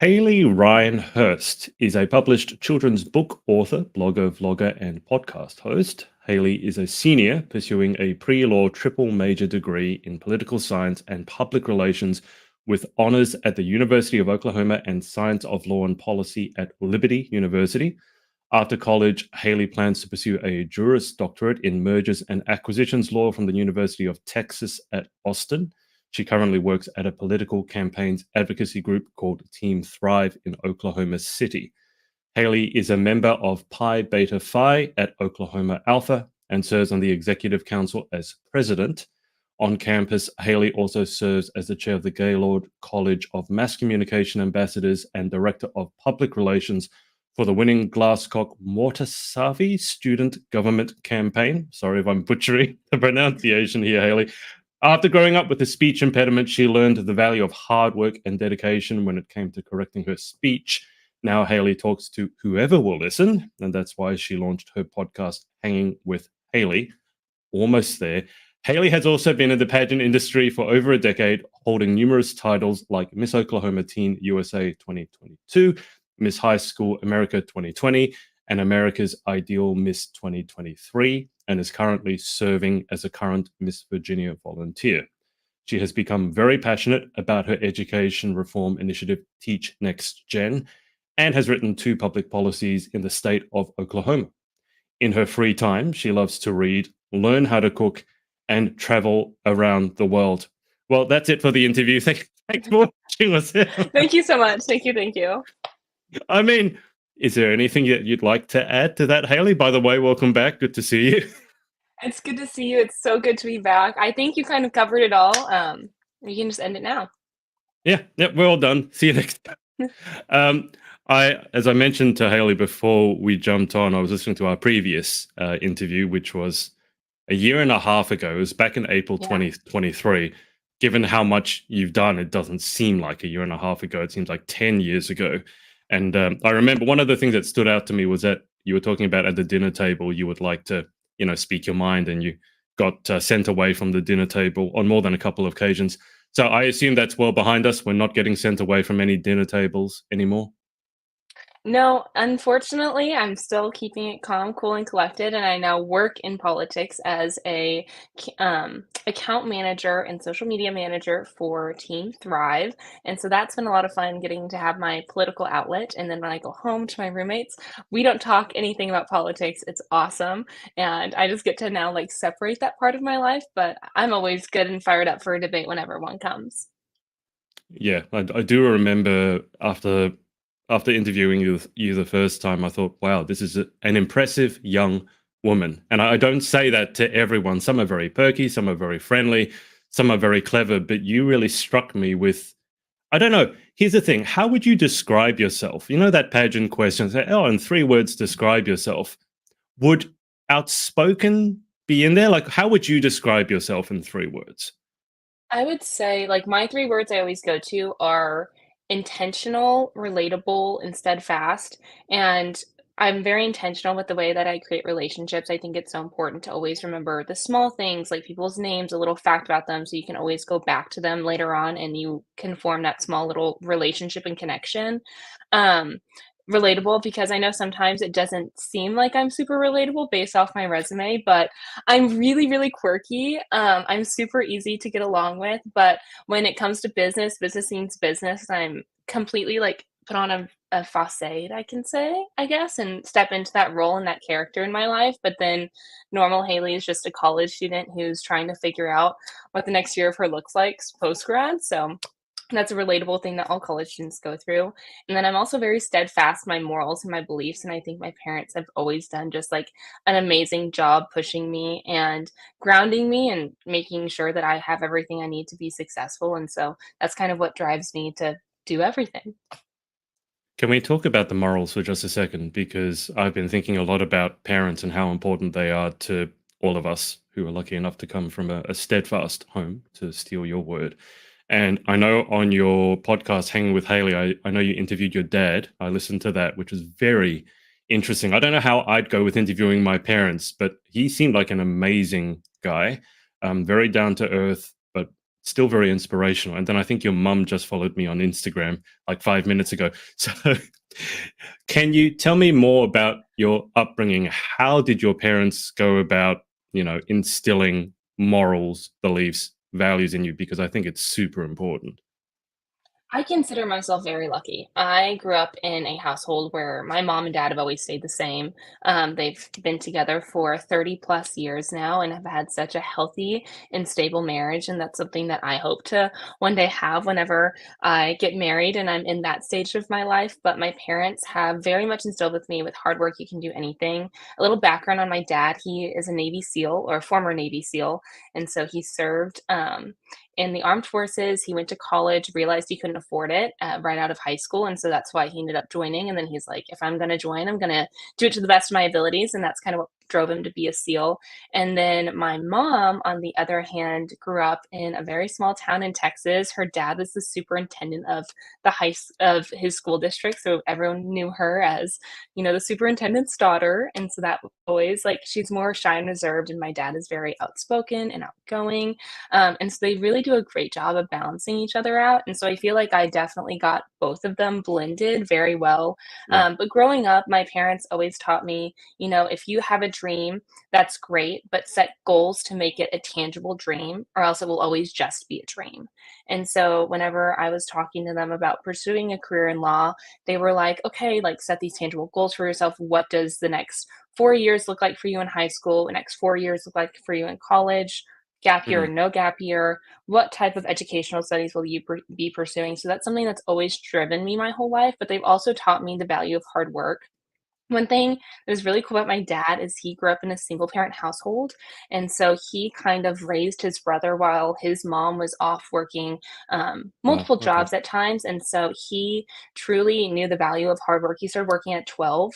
Haleigh Ryan Hurst is a published children's book author, blogger, vlogger, and podcast host. Haleigh is a senior pursuing a pre-law triple major degree in political science and public relations with honors at the University of Oklahoma and Science of Law and Policy at Liberty University. After college, Haleigh plans to pursue a Juris Doctorate in Mergers and Acquisitions Law from the University of Texas at Austin. She currently works at a political campaigns advocacy group called Team Thrive in Oklahoma City. Haleigh is a member of Pi Beta Phi at Oklahoma Alpha and serves on the executive council as president. On campus, Haleigh also serves as the chair of the Gaylord College of Mass Communication Ambassadors and director of public relations for the winning Glasscock Mortazavi Student Government campaign. Sorry if I'm butchering the pronunciation here, Haleigh. After growing up with a speech impediment, she learned the value of hard work and dedication when it came to correcting her speech. Now Haleigh talks to whoever will listen, and that's why she launched her podcast, Hanging with Haleigh. Almost there. Haleigh has also been in the pageant industry for over a decade, holding numerous titles like Miss Oklahoma Teen USA 2022, Miss High School America 2020, and America's Ideal Miss 2023, and is currently serving as a current Miss Virginia volunteer. She has become very passionate about her education reform initiative, Teach Next Gen, and has written 2 public policies in the state of Oklahoma. In her free time, she loves to read, learn how to cook, and travel around the world. Well, that's it for the interview. Thanks for watching us. Thank you so much. Thank you. I mean, is there anything that you'd like to add to that, Haleigh? By the way, welcome back. Good to see you. It's good to see you. It's so good to be back. I think you kind of covered it all. You can just end it now. Yeah, we're all done. See you next time. As I mentioned to Haleigh before we jumped on, I was listening to our previous interview, which was a year and a half ago. It was back in April 2023. Given how much you've done, it doesn't seem like a year and a half ago. It seems like 10 years ago. And I remember one of the things that stood out to me was that you were talking about at the dinner table, you would like to, speak your mind, and you got sent away from the dinner table on more than a couple of occasions. So I assume that's well behind us. We're not getting sent away from any dinner tables anymore. No, unfortunately, I'm still keeping it calm, cool, and collected, and I now work in politics as a account manager and social media manager for Team Thrive, and so that's been a lot of fun getting to have my political outlet. And then when I go home to my roommates, we don't talk anything about politics. It's awesome, and I just get to now separate that part of my life. But I'm always good and fired up for a debate whenever one comes. Yeah, I do remember after interviewing you the first time, I thought, wow, this is an impressive young woman. And I don't say that to everyone. Some are very perky, some are very friendly, some are very clever, but you really struck me with, I don't know, here's the thing. How would you describe yourself? You know that pageant question, say, in 3 words, describe yourself. Would outspoken be in there? How would you describe yourself in 3 words? I would say, my 3 words I always go to are intentional, relatable, and steadfast. And I'm very intentional with the way that I create relationships. I think it's so important to always remember the small things, like people's names, a little fact about them, so you can always go back to them later on and you can form that small little relationship and connection. Um, Relatable, because I know sometimes it doesn't seem like I'm super relatable based off my resume, but I'm really, really quirky. I'm super easy to get along with, but when it comes to business means business. I'm completely put on a facade, I can say, I guess, and step into that role and that character in my life. But then normal Haleigh is just a college student who's trying to figure out what the next year of her looks like post grad. So that's a relatable thing that all college students go through. And then I'm also very steadfast in my morals and my beliefs. And I think my parents have always done just an amazing job pushing me and grounding me and making sure that I have everything I need to be successful. And so that's kind of what drives me to do everything. Can we talk about the morals for just a second? Because I've been thinking a lot about parents and how important they are to all of us who are lucky enough to come from a steadfast home, to steal your word. And I know on your podcast, Hanging with Haleigh, I know you interviewed your dad. I listened to that, which was very interesting. I don't know how I'd go with interviewing my parents, but he seemed like an amazing guy, very down to earth, but still very inspirational. And then I think your mum just followed me on Instagram like 5 minutes ago. So can you tell me more about your upbringing? How did your parents go about, instilling morals, beliefs, values in you? Because I think it's super important. I consider myself very lucky. I grew up in a household where my mom and dad have always stayed the same. They've been together for 30 plus years now and have had such a healthy and stable marriage. And that's something that I hope to one day have whenever I get married and I'm in that stage of my life. But my parents have very much instilled with me with hard work, you can do anything. A little background on my dad, he is a Navy SEAL or a former Navy SEAL. And so he served. In the armed forces. He went to college, realized he couldn't afford it right out of high school. And so that's why he ended up joining. And then he's like, if I'm going to join, I'm going to do it to the best of my abilities. And that's kind of what drove him to be a SEAL. And then my mom, on the other hand, grew up in a very small town in Texas. Her dad was the superintendent of of his school district. So everyone knew her as, the superintendent's daughter. And so that was always like she's more shy and reserved. And my dad is very outspoken and outgoing. And so they really do a great job of balancing each other out. And so I feel like I definitely got both of them blended very well. Yeah. But growing up, my parents always taught me, if you have a dream, that's great, but set goals to make it a tangible dream, or else it will always just be a dream. And so whenever I was talking to them about pursuing a career in law, they were like, okay, like set these tangible goals for yourself. What does the next 4 years look like for you in high school? The next 4 years look like for you in college? Gap year or Mhm. no gap year, what type of educational studies will you be pursuing? So that's something that's always driven me my whole life, but they've also taught me the value of hard work. One thing that was really cool about my dad is he grew up in a single parent household. And so he kind of raised his brother while his mom was off working Wow. multiple Okay. jobs at times. And so he truly knew the value of hard work. He started working at 12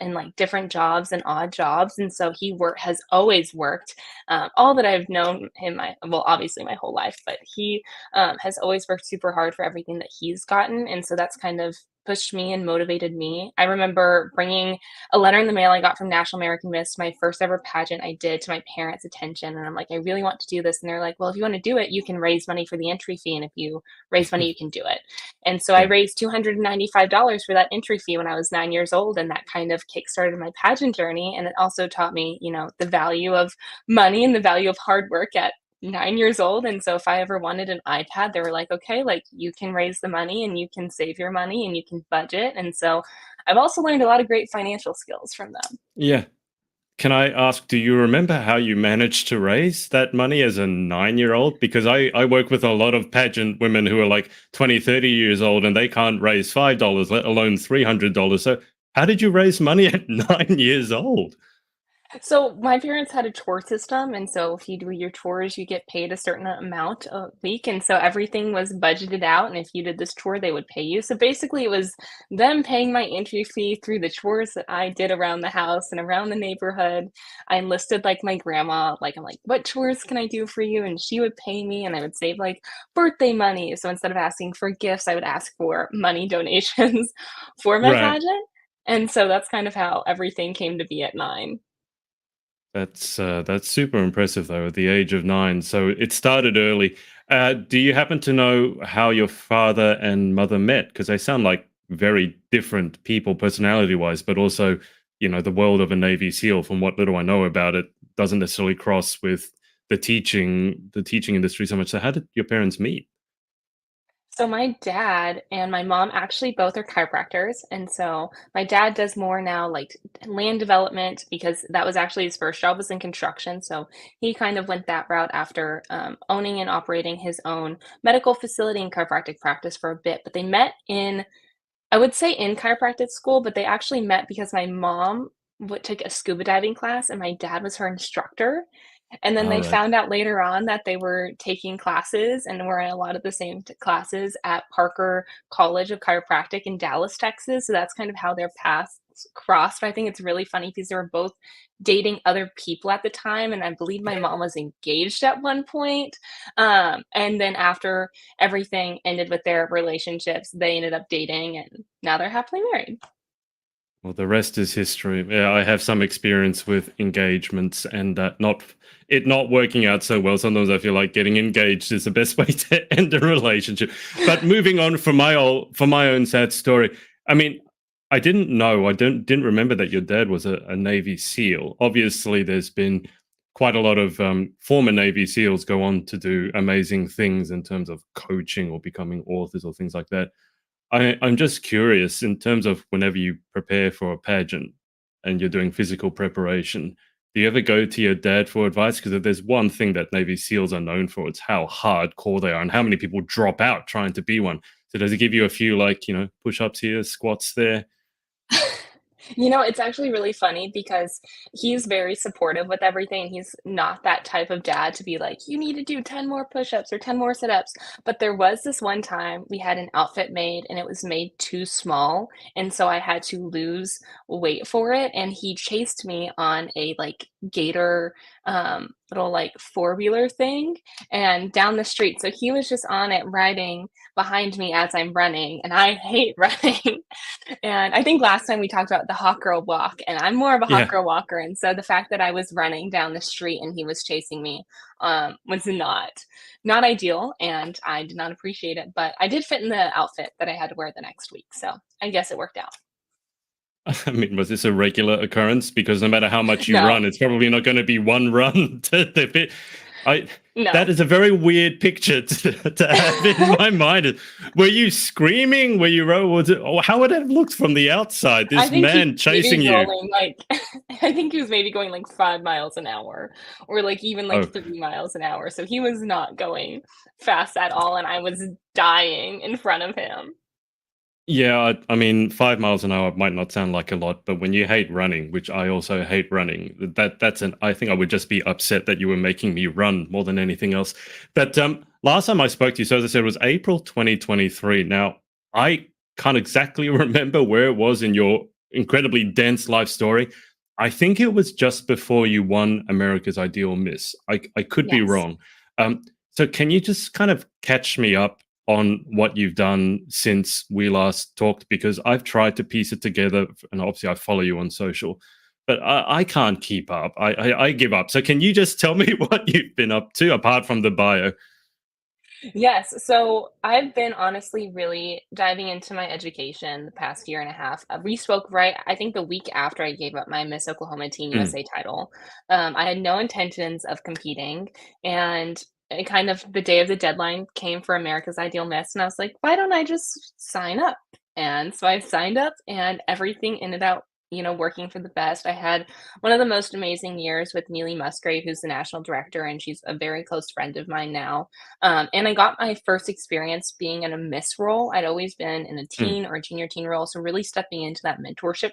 in like different jobs and odd jobs. And so has always worked. All that I've known him, well, obviously my whole life, but he has always worked super hard for everything that he's gotten. And so that's kind of pushed me and motivated me. I remember bringing a letter in the mail I got from National American Miss, my first ever pageant I did, to my parents' attention. And I'm like, I really want to do this. And they're like, well, if you want to do it, you can raise money for the entry fee. And if you raise money, you can do it. And so I Yeah. raised $295 for that entry fee when I was 9 years old. And that kind of kickstarted my pageant journey. And it also taught me, the value of money and the value of hard work at 9 years old. And so if I ever wanted an iPad, they were like, okay, like you can raise the money and you can save your money and you can budget. And so I've also learned a lot of great financial skills from them. Yeah. Can I ask, do you remember how you managed to raise that money as a 9-year-old? Because I work with a lot of pageant women who are like 20, 30 years old and they can't raise $5, let alone $300. So how did you raise money at 9 years old? So my parents had a chore system, and so if you do your chores, you get paid a certain amount a week, and so everything was budgeted out. And if you did this chore, they would pay you. So basically, it was them paying my entry fee through the chores that I did around the house and around the neighborhood. I enlisted like my grandma, like I'm like, what chores can I do for you? And she would pay me, and I would save like birthday money. So instead of asking for gifts, I would ask for money donations for my Right. pageant. And so that's kind of how everything came to be at 9. That's super impressive though, at the age of 9. So it started early. Do you happen to know how your father and mother met? Because they sound like very different people, personality-wise, but also, the world of a Navy SEAL. From what little I know about it, doesn't necessarily cross with the teaching industry so much. So how did your parents meet? So my dad and my mom actually both are chiropractors, and so my dad does more now like land development because that was actually his first job was in construction. So he kind of went that route after owning and operating his own medical facility and chiropractic practice for a bit. But they met in, I would say in chiropractic school, but they actually met because my mom took a scuba diving class and my dad was her instructor. And then All they right. found out later on that they were taking classes and were in a lot of the same classes at Parker College of Chiropractic in Dallas, Texas. So that's kind of how their paths crossed. But I think it's really funny because they were both dating other people at the time. And I believe my mom was engaged at one point. And then after everything ended with their relationships, they ended up dating and now they're happily married. Well, the rest is history. Yeah, I have some experience with engagements and not working out so well. Sometimes I feel like getting engaged is the best way to end a relationship. But moving on from my own sad story. I mean, I didn't know, didn't remember that your dad was a Navy SEAL. Obviously, there's been quite a lot of former Navy SEALs go on to do amazing things in terms of coaching or becoming authors or things like that. I'm just curious in terms of whenever you prepare for a pageant and you're doing physical preparation, do you ever go to your dad for advice? Because if there's one thing that Navy SEALs are known for, it's how hardcore they are and how many people drop out trying to be one. So does it give you a few like, push ups here, squats there? It's actually really funny because he's very supportive with everything. He's not that type of dad to be like, you need to do 10 more push-ups or 10 more sit-ups. But there was this one time we had an outfit made and it was made too small. And so I had to lose weight for it. And he chased me on a like gator little like four-wheeler thing and down the street. So he was just on it riding behind me as I'm running. And I hate running. And I think last time we talked about the hot girl walk, and I'm more of a hot Yeah. girl walker, and so the fact that I was running down the street and he was chasing me, was not ideal, and I did not appreciate it, but I did fit in the outfit that I had to wear the next week, so I guess it worked out. I mean, was this a regular occurrence? Because no matter how much you No, run, it's probably not going to be one run to fit. I That no. is a very weird picture to have in my mind. Were you screaming? Were you was it? Or how would it have looked from the outside? I This think he man was chasing maybe you. going, like I think he was maybe going, like, 5 miles an hour or, like, even, like, Oh, 3 miles an hour, so he was not going fast at all, and I was dying in front of him. yeah. I mean, 5 miles an hour might not sound like a lot, but when you hate running, which I also hate running, that's an. I think I would just be upset that you were making me run more than anything else. But last time I spoke to you, so as I said, it was April 2023. Now I can't exactly remember where it was in your incredibly dense life story. I think it was just before you won America's Ideal Miss. I could be Yes. wrong. So can you just kind of catch me up on what you've done since we last talked? Because I've tried to piece it together, and obviously I follow you on social, but I can't keep up. I give up. So can you just tell me what you've been up to apart from the bio? Yes, so I've been honestly really diving into my education the past year and a half. We spoke right, I think the week after I gave up my Miss Oklahoma Teen Mm, USA title. I had no intentions of competing, and it kind of the day of the deadline came for America's Ideal Miss, and I was like, why don't I just sign up? And so I signed up, and everything ended out, working for the best. I had one of the most amazing years with Neely Musgrave, who's the national director, and she's a very close friend of mine now. And I got my first experience being in a miss role. I'd always been in a mm, teen or a junior teen role, so really stepping into that mentorship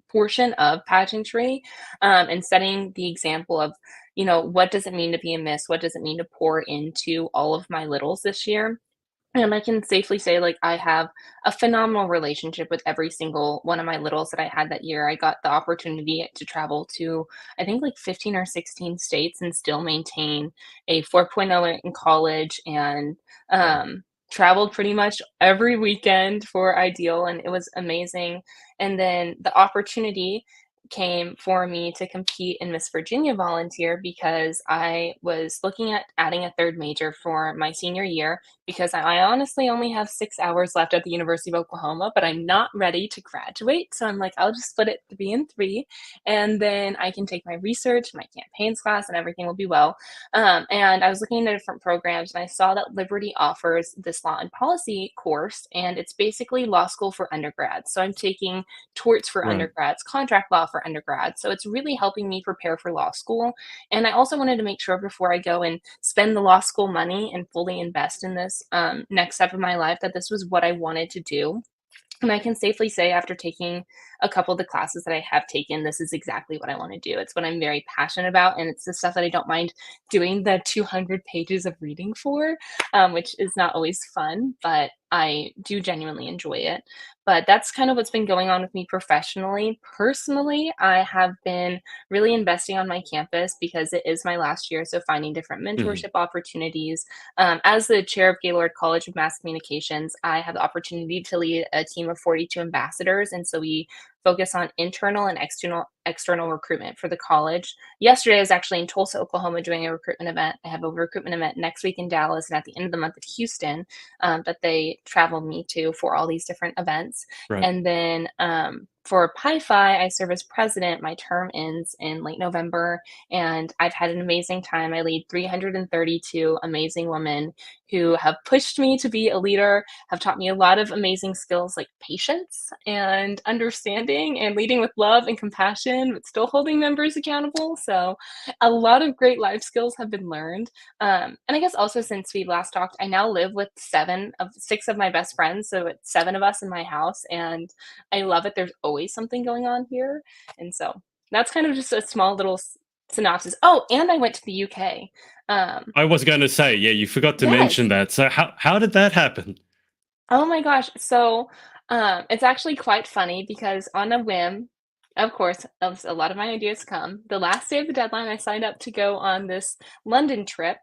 portion of pageantry, and setting the example of, what does it mean to be a miss? What does it mean to pour into all of my littles this year? And I can safely say, like, I have a phenomenal relationship with every single one of my littles that I had that year. I got the opportunity to travel to, I think, like 15 or 16 states and still maintain a 4.0 in college and wow. traveled pretty much every weekend for Ideal, and it was amazing. And then the opportunity came for me to compete in Miss Virginia Volunteer because I was looking at adding a third major for my senior year because I honestly only have 6 hours left at the University of Oklahoma, but I'm not ready to graduate, so I'm like, "I'll just split it 3 and 3, and then I can take my research, my campaigns class, and everything will be well." And I was looking at different programs, and I saw that Liberty offers this law and policy course, and it's basically law school for undergrads. So I'm taking torts for Right. undergrads, contract law for undergrads, so it's really helping me prepare for law school, and I also wanted to make sure before I go and spend the law school money and fully invest in this, next step of my life that this was what I wanted to do. And I can safely say after taking a couple of the classes that I have taken, this is exactly what I want to do. It's what I'm very passionate about, and it's the stuff that I don't mind doing the 200 pages of reading for, which is not always fun, but I do genuinely enjoy it. But that's kind of what's been going on with me professionally. Personally, I have been really investing on my campus because it is my last year. So finding different Mhm. mentorship opportunities, as the chair of Gaylord College of Mass Communications, I have the opportunity to lead a team of 42 ambassadors. And so we focus on internal and external recruitment for the college. Yesterday, I was actually in Tulsa, Oklahoma, doing a recruitment event. I have a recruitment event next week in Dallas, and at the end of the month at Houston, that they traveled me to for all these different events. Right. And then for Pi Phi, I serve as president. My term ends in late November, and I've had an amazing time. I lead 332 amazing women who have pushed me to be a leader, have taught me a lot of amazing skills like patience and understanding and leading with love and compassion, but still holding members accountable. So, a lot of great life skills have been learned. And I guess also since we last talked, I now live with 6 of my best friends. So, it's 7 of us in my house, and I love it. There's always something going on here. And so, that's kind of just a small little synopsis. Oh, and I went to the UK. Um, I was going to say, yeah, you forgot to yes. mention that. So how did that happen? Oh my gosh. So, it's actually quite funny because on a whim, of course, as a lot of my ideas come, the last day of the deadline, I signed up to go on this London trip.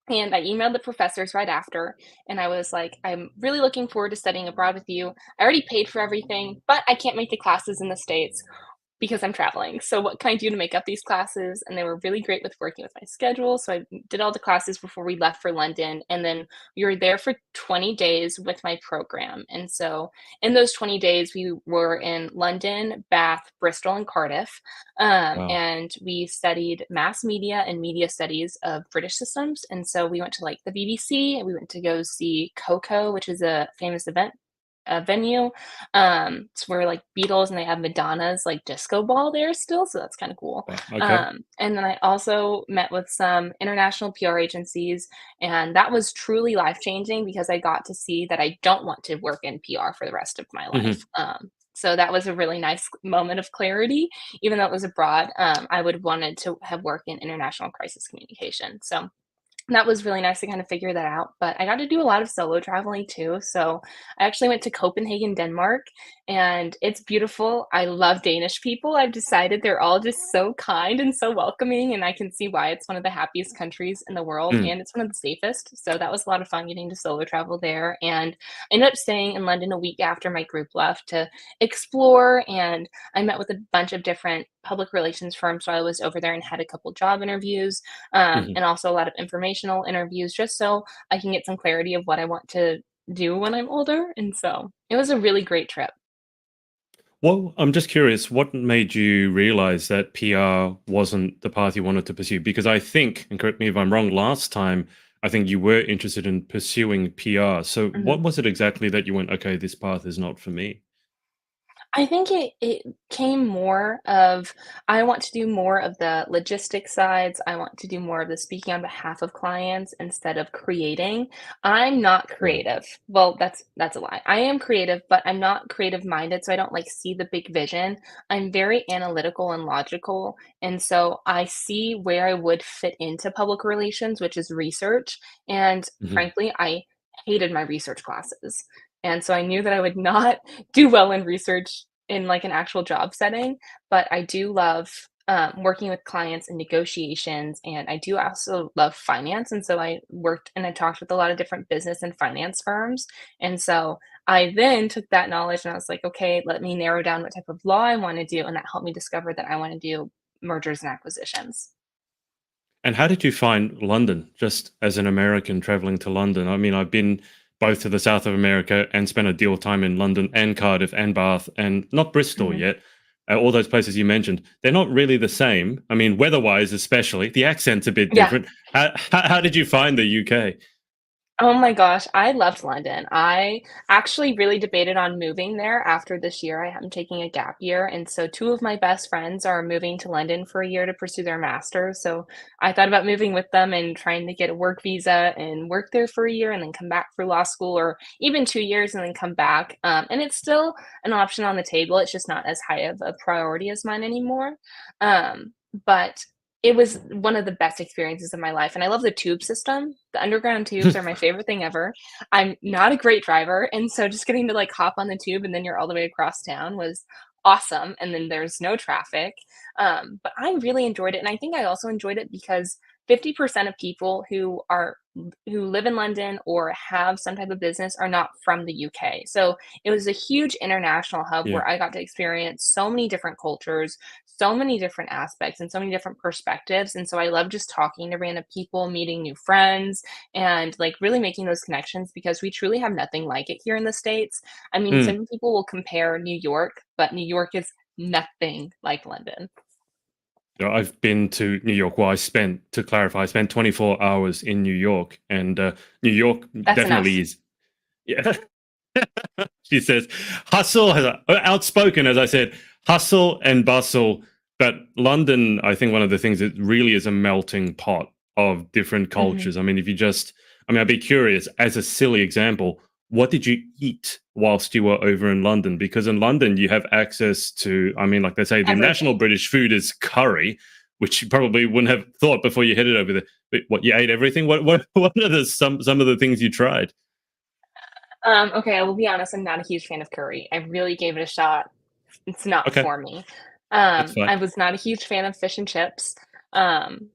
And I emailed the professors right after, and I was like, I'm really looking forward to studying abroad with you. I already paid for everything, but I can't make the classes in the States because I'm traveling. So what can I do to make up these classes? And they were really great with working with my schedule. So I did all the classes before we left for London. And then we were there for 20 days with my program. And so in those 20 days, we were in London, Bath, Bristol, and Cardiff. Wow. And we studied mass media and media studies of British systems. And so we went to like the BBC, and we went to go see Coco, which is a famous event venue. It's where like Beatles and they have Madonna's like disco ball there still, so that's kind of cool. Wow. Okay. And then I also met with some international PR agencies, and that was truly life changing because I got to see that I don't want to work in PR for the rest of my life. Hmm. So that was a really nice moment of clarity, even though it was abroad. I would wanted to have worked in international crisis communication. So that was really nice to kind of figure that out, but I got to do a lot of solo traveling too. So I actually went to Copenhagen, Denmark, and it's beautiful. I love Danish people. I've decided they're all just so kind and so welcoming, and I can see why it's one of the happiest countries in the world, Mm. and it's one of the safest. So that was a lot of fun getting to solo travel there. And I ended up staying in London a week after my group left to explore, and I met with a bunch of different public relations firms. So I was over there and had a couple job interviews, Hmm. and also a lot of informational interviews just so I can get some clarity of what I want to do when I'm older. And so it was a really great trip. Well, I'm just curious, what made you realize that PR wasn't the path you wanted to pursue? Because I think, and correct me if I'm wrong, last time I think you were interested in pursuing PR. So what Mhm. was it exactly that you went, okay, this path is not for me? I think it came more of I want to do more of the logistic sides. I want to do more of the speaking on behalf of clients instead of creating. I'm not Right. creative. Well, that's a lie. I am creative, but I'm not creative minded, so I don't like see the big vision. I'm very analytical and logical, and so I see where I would fit into public relations, which is research, and Hmm. frankly, I hated my research classes. And so I knew that I would not do well in research in like an actual job setting, but I do love working with clients and negotiations, and I do also love finance. And so I worked and I talked with a lot of different business and finance firms. And so I then took that knowledge and I was like, okay, let me narrow down what type of law I want to do. And that helped me discover that I want to do mergers and acquisitions. And how did you find London, just as an American traveling to London? I mean, I've been both to the south of America and spent a deal of time in London and Cardiff and Bath and not Bristol Mhm. yet. All those places you mentioned, they're not really the same. I mean, weather-wise, especially, the accent's a bit Yeah. different. How did you find the UK? Oh my gosh, I loved London. I actually really debated on moving there after this year. I'm taking a gap year, and so 2 of my best friends are moving to London for a year to pursue their master's, so I thought about moving with them and trying to get a work visa and work there for a year and then come back for law school or even 2 years and then come back, and it's still an option on the table, it's just not as high of a priority as mine anymore, but it was one of the best experiences of my life, and I love the tube system. The underground tubes are my favorite thing ever. I'm not a great driver, and so just getting to, like, hop on the tube and then you're all the way across town was awesome, and then there's no traffic, but I really enjoyed it, and I think I also enjoyed it because 50% of people who live in London or have some type of business are not from the UK. So it was a huge international hub Yeah. where I got to experience so many different cultures, so many different aspects, and so many different perspectives. And so I love just talking to random people, meeting new friends, and like really making those connections because we truly have nothing like it here in the States. I mean, Mm. some people will compare New York, but New York is nothing like London. I've been to New York. Well, to clarify, I spent 24 hours in New York, and New York That's definitely enough. is. Yeah. She says, hustle, outspoken, as I said, hustle and bustle. But London, I think one of the things that really is a melting pot of different Mhm. cultures. I mean, I'd be curious, as a silly example, what did you eat whilst you were over in London? Because in London, you have access to, I mean, like they say, the national Everything. British food is curry, which you probably wouldn't have thought before you headed over there. But what, you ate everything? What are some of the things you tried? Okay, I will be honest, I'm not a huge fan of curry. I really gave it a shot. It's not Okay, for me. that's fine. I was not a huge fan of fish and chips. Um,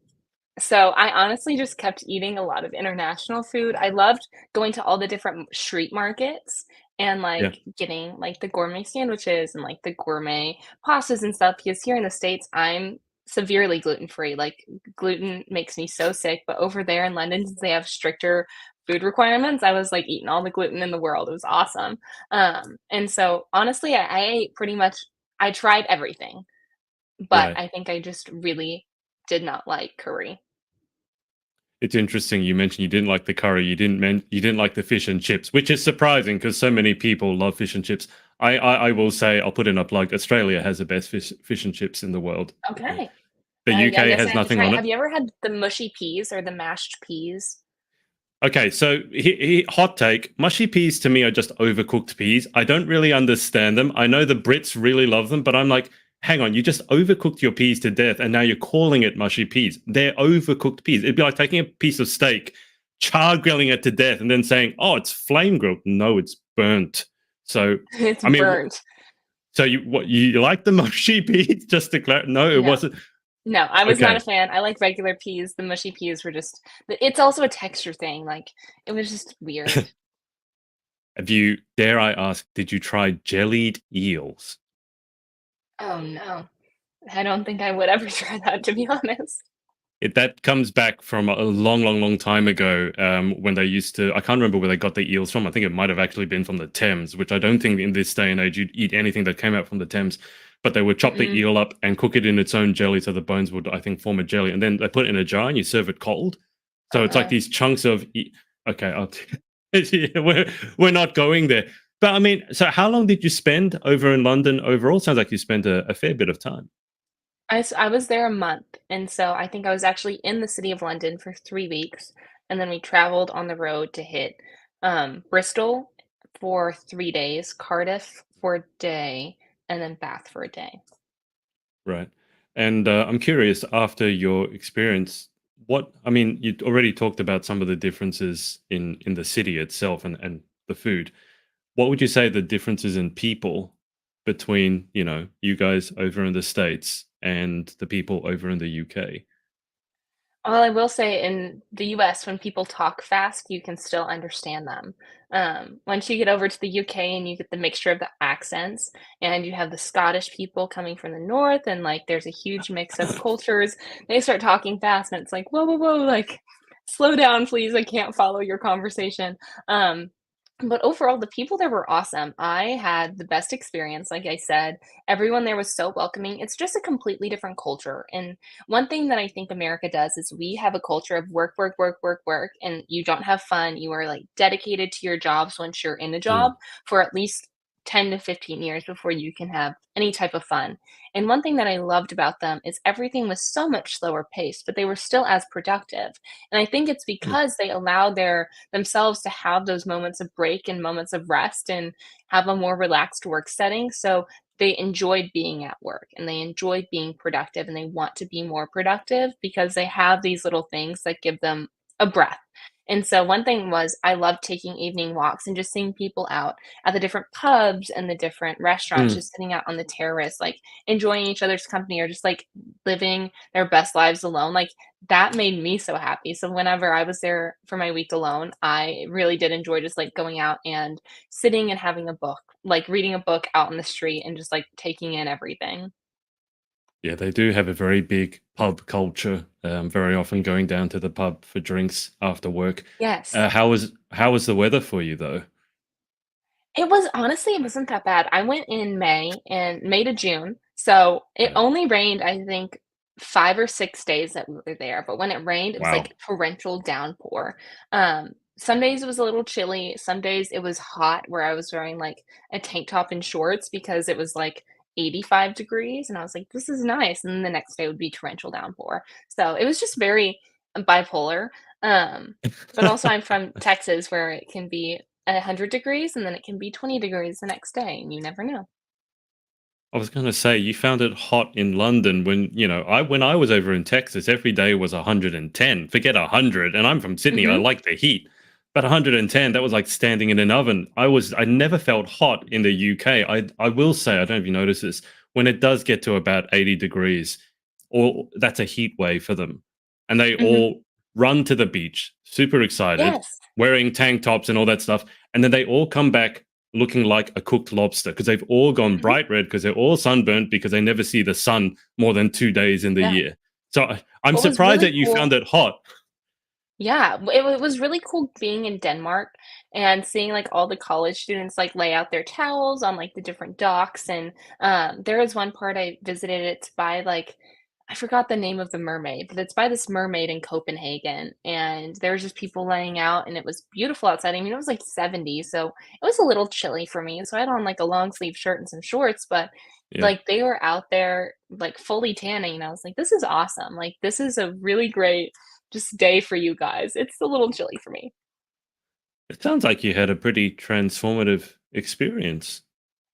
so I honestly just kept eating a lot of international food. I loved going to all the different street markets and Yeah. like getting like the gourmet sandwiches and like the gourmet pastas and stuff because here in the States, I'm severely gluten free. Like gluten makes me so sick. But over there in London, since they have stricter food requirements, I was like eating all the gluten in the world. It was awesome. And so honestly, I ate pretty much, I tried everything, but Right. I think I just really did not like curry. It's interesting you mentioned you didn't like the curry, you didn't like the fish and chips, which is surprising because so many people love fish and chips. I will say, I'll put in a plug. Australia has the best fish and chips in the world. Okay. The Yeah, I UK guess I has have to nothing try it. on Have it. you ever had the mushy peas or the mashed peas? Okay, so hot take: mushy peas to me are just overcooked peas. I don't really understand them. I know the Brits really love them, but I'm like, hang on, you just overcooked your peas to death, and now you're calling it mushy peas. They're overcooked peas. It'd be like taking a piece of steak, char grilling it to death, and then saying, "Oh, it's flame grilled." No, it's burnt. So, It's I mean, burnt. so you like the mushy peas? Just to clarify, no, it No. wasn't. No, I was not Okay, a fan. I like regular peas. The mushy peas were just it's also a texture thing, like, it was just weird. have you? Dare I ask? Did you try jellied eels? Oh, no. I don't think I would ever try that, to be honest. That comes back from a long, long, long time ago, when they used to. I can't remember where they got the eels from. I think it might have actually been from the Thames, which I don't think in this day and age you'd eat anything that came out from the Thames. But they would chop the Mm-mm. eel up and cook it in its own jelly, so the bones would, I think, form a jelly, and then they put it in a jar and you serve it cold. So it's like Uh-uh. these chunks of. Okay, yeah, we're not going there. But I mean, so how long did you spend over in London overall? Sounds like you spent a fair bit of time. I was there a month, and so I think I was actually in the city of London for 3 weeks, and then we traveled on the road to hit, Bristol for 3 days, Cardiff for a day, and then Bath for a day. Right. And I'm curious, after your experience, I mean, you already talked about some of the differences in the city itself and the food. What would you say the differences in people between, you guys over in the States and the people over in the UK? Well, I will say in the US, when people talk fast, you can still understand them. Once you get over to the UK and you get the mixture of the accents, and you have the Scottish people coming from the north, and like there's a huge mix of cultures, they start talking fast, and it's like, whoa, whoa, whoa, like slow down, please. I can't follow your conversation. Um, but overall, the people there were awesome. I had the best experience, like I said. Everyone there was so welcoming. It's just a completely different culture. And one thing that I think America does is we have a culture of work, work, work, work, work, and you don't have fun. You are like dedicated to your jobs once you're in a job Mm, for at least 10 to 15 years before you can have any type of fun. And one thing that I loved about them is everything was so much slower paced, but they were still as productive. And I think it's mm, because they allowed themselves to have those moments of break and moments of rest and have a more relaxed work setting. So they enjoyed being at work and they enjoy being productive and they want to be more productive because they have these little things that give them a breath. And so one thing was I loved taking evening walks and just seeing people out at the different pubs and the different restaurants, Mm. just sitting out on the terrace, like enjoying each other's company or just like living their best lives alone. Like that made me so happy. So whenever I was there for my week alone, I really did enjoy just like going out and sitting and having a book, like reading a book out in the street and just like taking in everything. Yeah, they do have a very big pub culture. Very often going down to the pub for drinks after work. Yes. How was the weather for you though? It was honestly, it wasn't that bad. I went in May to June, so it Yeah. only rained, I think, 5 or 6 days that we were there, but when it rained, it was Wow. like torrential downpour. Some days it was a little chilly, some days it was hot where I was wearing, like, a tank top and shorts because it was, like, 85 degrees, and I was like, "This is nice," and then the next day would be torrential downpour. So, it was just very bipolar, but also I'm from Texas where it can be 100 degrees and then it can be 20 degrees the next day, and you never know. I was going to say you found it hot in London when I was over in Texas, every day was 110. Forget 100, and I'm from Sydney. I Mhm, like the heat, but 110, that was like standing in an oven. I never felt hot in the UK. I will say, I don't know if you notice this, when it does get to about 80 degrees, or that's a heat wave for them, and they mhm. all run to the beach, super excited, Yes. wearing tank tops and all that stuff, and then they all come back looking like a cooked lobster because they've all gone Mhm. bright red because they're all sunburnt because they never see the sun more than 2 days in the Yeah. year. So I'm What was surprised really that you cool. found it hot. Yeah, it was really cool being in Denmark and seeing, like, all the college students, like, lay out their towels on, like, the different docks, and, there was one part I visited, it's by, like I forgot the name of the mermaid, but it's by this mermaid in Copenhagen, and there was just people laying out, and it was beautiful outside. I mean, it was, like, 70, so it was a little chilly for me, so I had on, like, a long sleeve shirt and some shorts, but, Yeah. like, they were out there, like, fully tanning, and I was like, "This is awesome." Like, this is a really great just day for you guys. It's a little chilly for me. It sounds like you had a pretty transformative experience.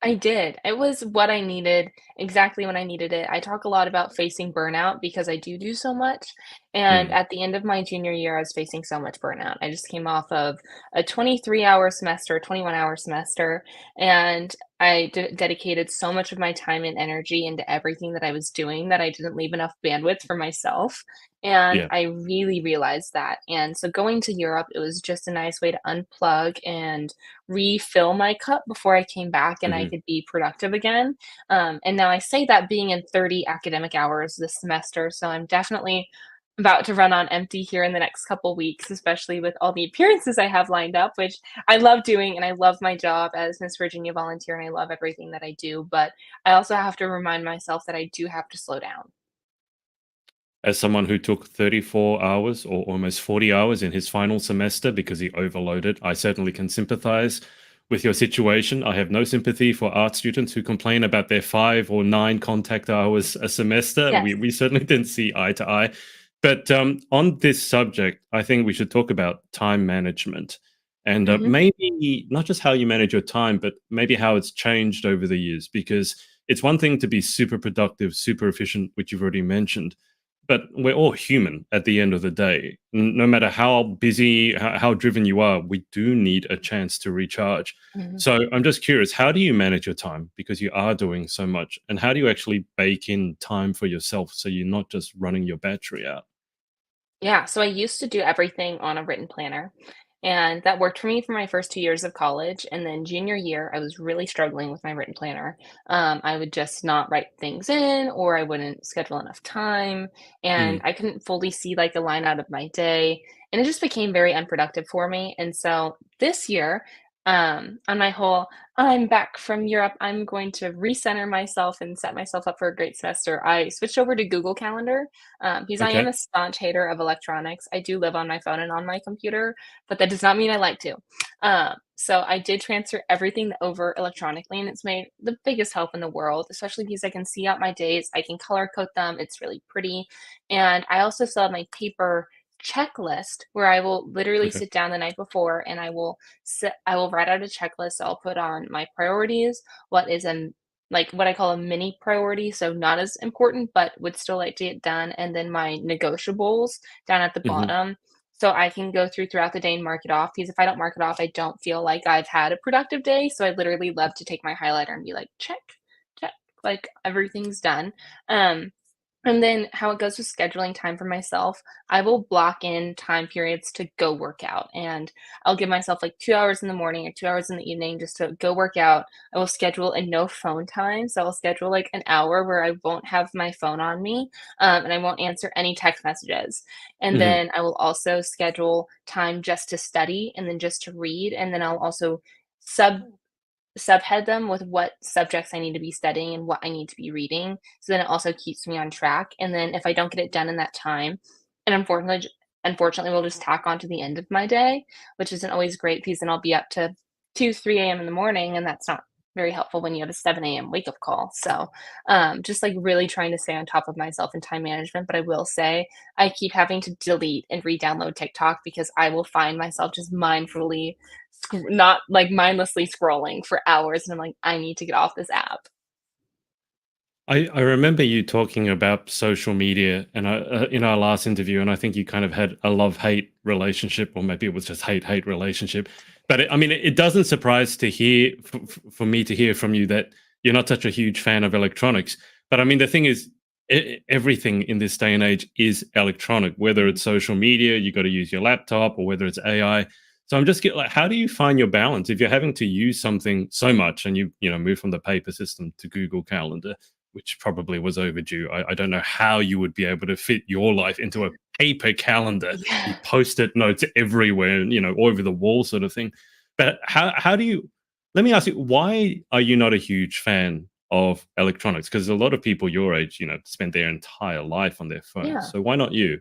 I did. It was what I needed, exactly when I needed it. I talk a lot about facing burnout because I do so much. And Mm. at the end of my junior year, I was facing so much burnout. I just came off of a 23-hour semester, 21-hour semester, and I dedicated so much of my time and energy into everything that I was doing that I didn't leave enough bandwidth for myself. And Yeah. I really realized that. And so going to Europe, it was just a nice way to unplug and refill my cup before I came back and I Mhm. could be productive again. And now I say that being in 30 academic hours this semester, so I'm definitely about to run on empty here in the next couple weeks, especially with all the appearances I have lined up, which I love doing and I love my job as Miss Virginia volunteer and I love everything that I do. But I also have to remind myself that I do have to slow down. As someone who took 34 hours or almost 40 hours in his final semester because he overloaded, I certainly can sympathize with your situation. I have no sympathy for art students who complain about their 5 or 9 contact hours a semester. Yes. We certainly didn't see eye to eye. But on this subject, I think we should talk about time management and Hmm. maybe not just how you manage your time, but maybe how it's changed over the years. Because it's one thing to be super productive, super efficient, which you've already mentioned, but we're all human at the end of the day. No matter how busy, how driven you are, we do need a chance to recharge. Hmm. So I'm just curious, how do you manage your time? Because you are doing so much. And how do you actually bake in time for yourself so you're not just running your battery out? Yeah, so I used to do everything on a written planner, and that worked for me for my first 2 years of college, and then junior year, I was really struggling with my written planner. I would just not write things in, or I wouldn't schedule enough time, and Mm. I couldn't fully see, like, a line out of my day, and it just became very unproductive for me, and so this year, on my whole I'm back from Europe. I'm going to recenter myself and set myself up for a great semester. I switched over to Google Calendar because I am Okay. a staunch hater of electronics. I do live on my phone and on my computer, but that does not mean I like to. So I did transfer everything over electronically, and it's made the biggest help in the world, especially because I can see out my days. I can color code them. It's really pretty. And I also still have my paper checklist where I will literally Okay. sit down the night before and I will write out a checklist. So I'll put on my priorities, what is a like what I call a mini priority, so not as important, but would still like to get done, and then my negotiables down at the Hmm. bottom. so I can go throughout the day and mark it off, because if I don't mark it off, I don't feel like I've had a productive day, so I literally love to take my highlighter and be like, "Check, check," like, everything's done. Um, and then how it goes with scheduling time for myself, I will block in time periods to go work out, and I'll give myself, like, 2 hours in the morning or 2 hours in the evening just to go work out. I will schedule a no phone time, so I'll schedule, like, an hour where I won't have my phone on me, and I won't answer any text messages. And Mhm. then I will also schedule time just to study and then just to read, and then I'll also sub subhead them with what subjects I need to be studying and what I need to be reading, so then it also keeps me on track. And then if I don't get it done in that time, and unfortunately, we'll just tack on to the end of my day, which isn't always great because then I'll be up to 2, 3 AM in the morning, and that's not very helpful when you have a 7 AM wake-up call. So, just, like, really trying to stay on top of myself in time management, but I will say I keep having to delete and re-download TikTok because I will find myself just mindfully not like mindlessly scrolling for hours, and I'm like, I need to get off this app. I remember you talking about social media and in our last interview, and I think you kind of had a love-hate relationship, or maybe it was just hate-hate relationship. But I mean, it doesn't surprise to hear for me to hear from you that you're not such a huge fan of electronics. But I mean, the thing is, everything in this day and age is electronic. Whether Mhm. it's social media, you got to use your laptop, or whether it's AI. So I'm just like, how do you find your balance if you're having to use something so much, and you move from the paper system to Google Calendar, which probably was overdue. I don't know how you would be able to fit your life into a paper calendar, Yeah. the post-it notes everywhere, all over the wall sort of thing. But how do you let me ask you, why are you not a huge fan of electronics? Because a lot of people your age, spend their entire life on their phones. Yeah. So why not you?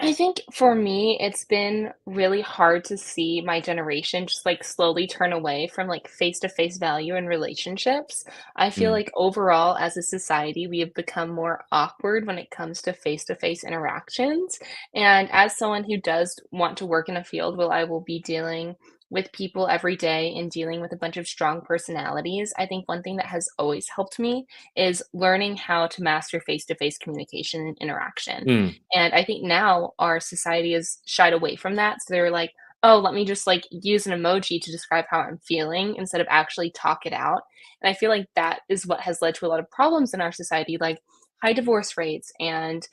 I think for me, it's been really hard to see my generation just like slowly turn away from like face to face value in relationships. I feel Mm, like overall, as a society, we have become more awkward when it comes to face interactions. And as someone who does want to work in a field where I will be dealing with people every day and dealing with a bunch of strong personalities, I think one thing that has always helped me is learning how to master face to face communication and interaction. mm, And I think now our society has shied away from that. So they're like, oh, let me just like use an emoji to describe how I'm feeling instead of actually talk it out. And I feel like that is what has led to a lot of problems in our society, like high divorce rates and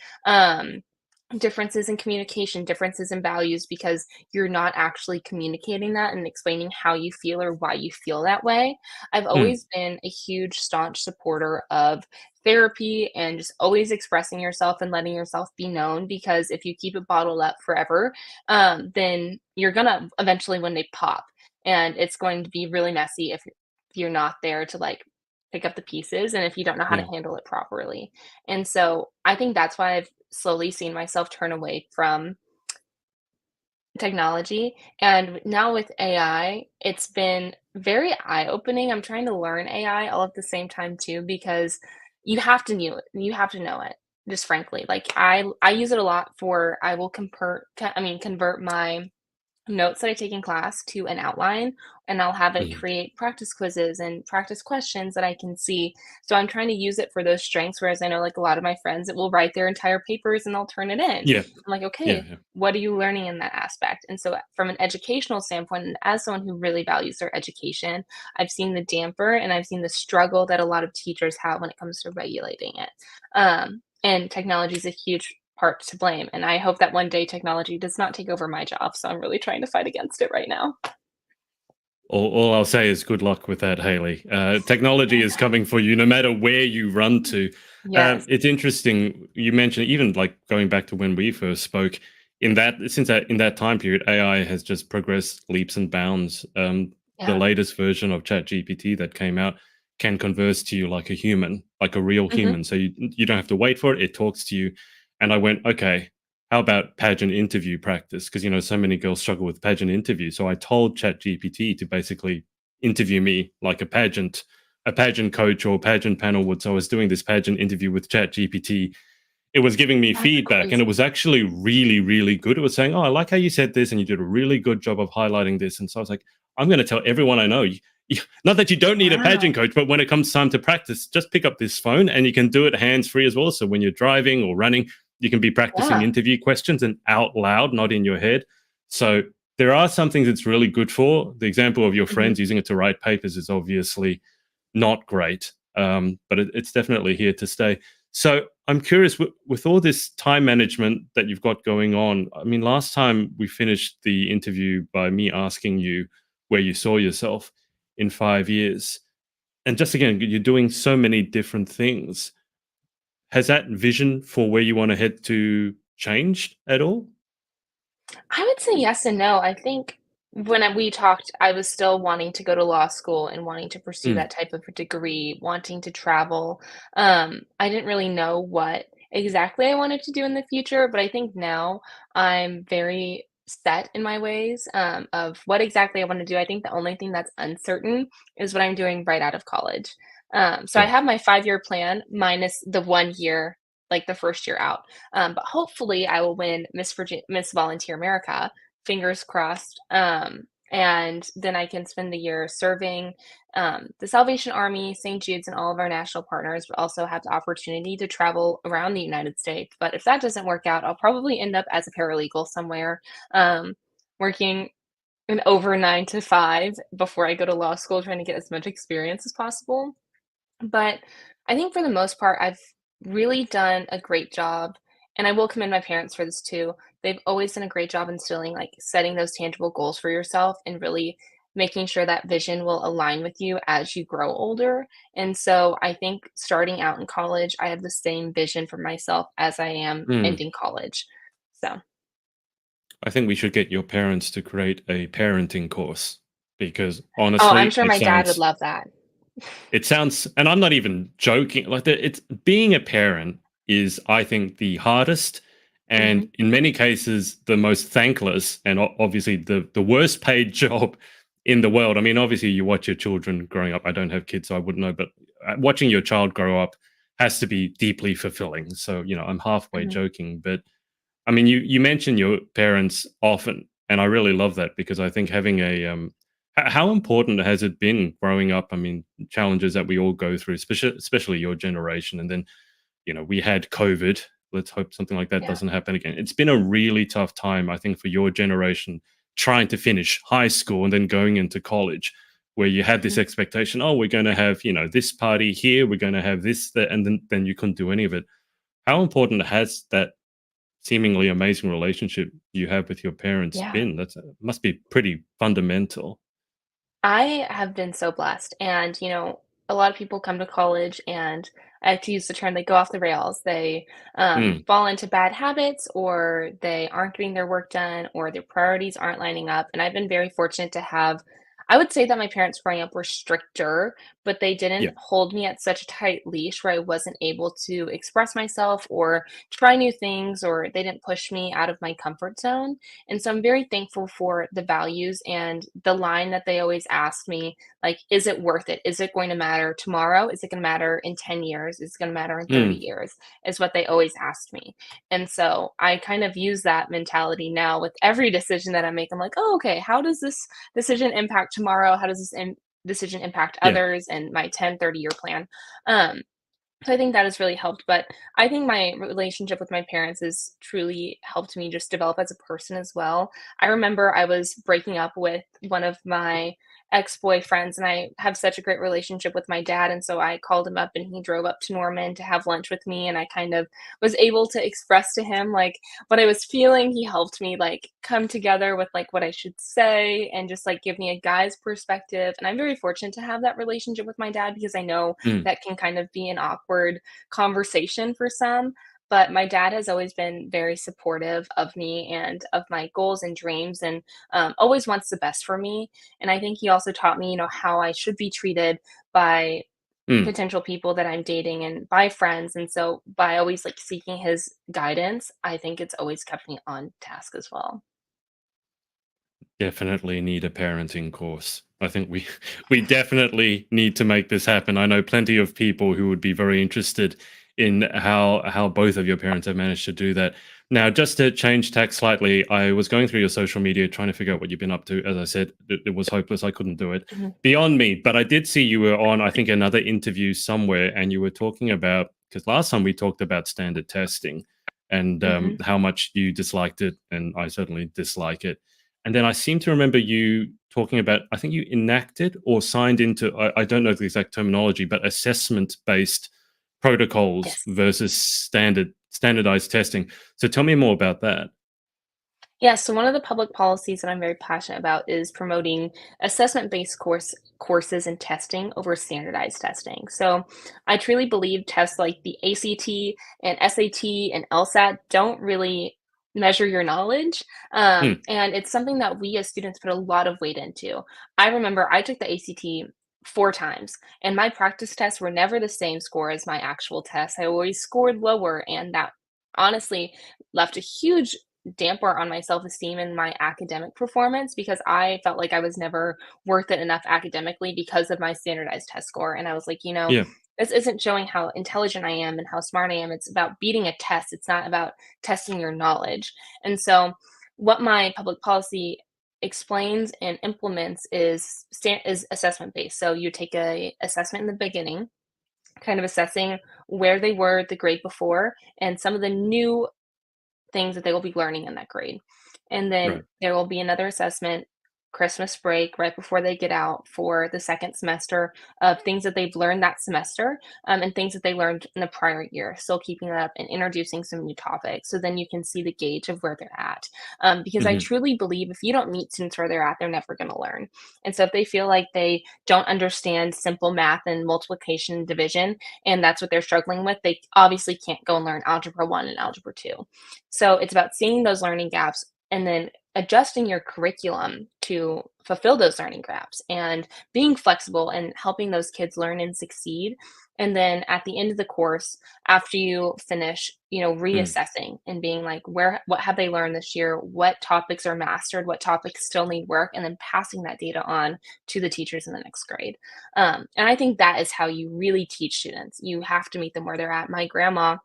differences in communication, differences in values, because you're not actually communicating that and explaining how you feel or why you feel that way. I've mm, always been a huge, staunch supporter of therapy and just always expressing yourself and letting yourself be known, because if you keep it bottled up forever, then you're gonna eventually one day pop, and it's going to be really messy if you're not there to like pick up the pieces and if you don't know how to yeah. handle it properly. And so I think that's why I've slowly seen myself turn away from technology. And now with AI, it's been very eye-opening. I'm trying to learn AI all at the same time too, because you have to know it, just frankly. Like I use it a lot for I will convert my notes that I take in class to an outline, and I'll have it Mhm. create practice quizzes and practice questions that I can see. So I'm trying to use it for those strengths, whereas I know like a lot of my friends it will write their entire papers and they'll turn it in. Yeah. I'm like, Yeah. okay, Yeah. what are you learning in that aspect? And so from an educational standpoint, and as someone who really values their education, I've seen the damper and I've seen the struggle that a lot of teachers have when it comes to regulating it. And technology is a huge part to blame, and I hope that one day technology does not take over my job, so I'm really trying to fight against it right now. All I'll say is good luck with that, Haley. Technology is coming for you no matter where you run to. Yes. It's interesting you mentioned, even like going back to when we first spoke. In that time period, AI has just progressed leaps and bounds. The Yeah. latest version of ChatGPT that came out can converse to you like a human, like a real Mhm. human. So you don't have to wait for it; it talks to you. And I went, okay, how about pageant interview practice? Because so many girls struggle with pageant interview. So I told ChatGPT to basically interview me like a pageant coach or pageant panel would. So I was doing this pageant interview with ChatGPT. It was giving me That's feedback, and it crazy. was actually really, really good. It was saying, "Oh, I like how you said this, and you did a really good job of highlighting this." And so I was like, "I'm going to tell everyone I know." Not that you don't need a pageant Wow. coach, but when it comes time to practice, just pick up this phone and you can do it hands free as well. So when you're driving or running, You can be practicing Yeah. interview questions and out loud, not in your head. So there are some things it's really good for. The example of your Mhm. friends using it to write papers is obviously not great, but it's definitely here to stay. So I'm curious, with all this time management that you've got going on, I mean, last time we finished the interview by me asking you where you saw yourself in 5 years. And just again, you're doing so many different things. Has that vision for where you want to head to changed at all? I would say yes and no. I think we talked, I was still wanting to go to law school and wanting to pursue Mm, that type of a degree, wanting to travel. I didn't really know what exactly I wanted to do in the future, but I think now I'm very set in my ways of what exactly I want to do. I think the only thing that's uncertain is what I'm doing right out of college. So I sure. have my 5-year plan minus the 1 year, like the first year out. But hopefully I will win Miss Volunteer America, fingers crossed. And then I can spend the year serving the Salvation Army, St. Jude's, and all of our national partners, but also have the opportunity to travel around the United States. But if that doesn't work out, I'll probably end up as a paralegal somewhere, working an over 9 to 5 before I go to law school, trying to get as much experience as possible. But I think for the most part, I've really done a great job, and I will commend my parents for this too. They've always done a great job instilling, like, setting those tangible goals for yourself and really making sure that vision will align with you as you grow older. And so I think starting out in college, I have the same vision for myself as I am Mm. ending college. So, I think we should get your parents to create a parenting course because oh, I'm honestly, sure my dad would love that. it sounds, and I'm not even joking. Like it's being a parent is, I think, the hardest, and Mhm. in many cases, the most thankless, and obviously the worst paid job in the world. I mean, obviously, you watch your children growing up. I don't have kids, so I wouldn't know, but watching your child grow up has to be deeply fulfilling. So, I'm halfway Mhm. joking, but I mean, you mention your parents often, and I really love that because I think having how important has it been growing up? I mean, challenges that we all go through, especially your generation, and then we had COVID. Let's hope something like that Yeah. doesn't happen again. It's been a really tough time, I think, for your generation trying to finish high school and then going into college, where you had this Mhm. expectation, oh, we're going to have this party here, we're going to have this, that, and then you couldn't do any of it. How important has that seemingly amazing relationship you have with your parents Yeah. been? That's must be pretty fundamental. I have been so blessed, and, a lot of people come to college and I like to use the term they go off the rails. They Mm, fall into bad habits, or they aren't getting their work done, or their priorities aren't lining up. And I've been very fortunate to have, I would say that my parents growing up were stricter, but they didn't yeah. hold me at such a tight leash where I wasn't able to express myself or try new things, or they didn't push me out of my comfort zone. And so I'm very thankful for the values and the line that they always ask me, like, is it worth it? Is it going to matter tomorrow? Is it going to matter in 10 years? Is it going to matter in 30 Mm, years? Is what they always asked me. And so I kind of use that mentality now with every decision that I make. I'm like, oh, okay, how does this decision impact tomorrow? How does this decision impact yeah. others and my 10, 30 year plan? Um, so I think that has really helped, but I think my relationship with my parents has truly helped me just develop as a person as well. I remember I was breaking up with one of my ex-boyfriends, and I have such a great relationship with my dad, and so I called him up and he drove up to Norman to have lunch with me, and I kind of was able to express to him, like, what I was feeling. He helped me, like, come together with, like, what I should say and just, like, give me a guy's perspective, and I'm very fortunate to have that relationship with my dad because I know Mm, that can kind of be an awkward conversation for some. But my dad has always been very supportive of me and of my goals and dreams, and always wants the best for me. And I think he also taught me, how I should be treated by mm. potential people that I'm dating and by friends. And so by always like seeking his guidance, I think it's always kept me on task as well. Definitely need a parenting course. I think we we definitely need to make this happen. I know plenty of people who would be very interested in how both of your parents have managed to do that. Now, just to change tack slightly, I was going through your social media trying to figure out what you've been up to. As I said, it was hopeless. I couldn't do it Mhm. beyond me. But I did see you were on, I think, another interview somewhere, and you were talking about, because last time we talked about standard testing, and Mhm. how much you disliked it, and I certainly dislike it. And then I seem to remember you talking about, I think you enacted or signed into, I don't know the exact terminology, but assessment-based protocols Yes. versus standardized testing. So tell me more about that. Yeah, so one of the public policies that I'm very passionate about is promoting assessment-based courses and testing over standardized testing. So I truly believe tests like the ACT and SAT and LSAT don't really measure your knowledge. Mm, And it's something that we as students put a lot of weight into. I remember I took the ACT 4 times, and my practice tests were never the same score as my actual tests. I always scored lower, and that honestly left a huge damper on my self-esteem and my academic performance because I felt like I was never worth it enough academically because of my standardized test score. And I was like, yeah. this isn't showing how intelligent I am and how smart I am. It's about beating a test. It's not about testing your knowledge. And so what my public policy explains and implements is assessment based. So you take a assessment in the beginning, kind of assessing where they were the grade before and some of the new things that they will be learning in that grade. And then Right. there will be another assessment Christmas break right before they get out for the second semester of things that they've learned that semester and things that they learned in the prior year. Still keeping it up and introducing some new topics. So then you can see the gauge of where they're at. Because I Hmm. truly believe if you don't meet students where they're at, they're never going to learn. And so if they feel like they don't understand simple math and multiplication and division, and that's what they're struggling with, they obviously can't go and learn Algebra 1 and Algebra 2. So it's about seeing those learning gaps and then adjusting your curriculum to fulfill those learning gaps and being flexible and helping those kids learn and succeed. And then at the end of the course, after you finish, Mm. reassessing and being like, what have they learned this year? What topics are mastered? What topics still need work? And then passing that data on to the teachers in the next grade. And I think that is how you really teach students. You have to meet them where they're at. My grandma,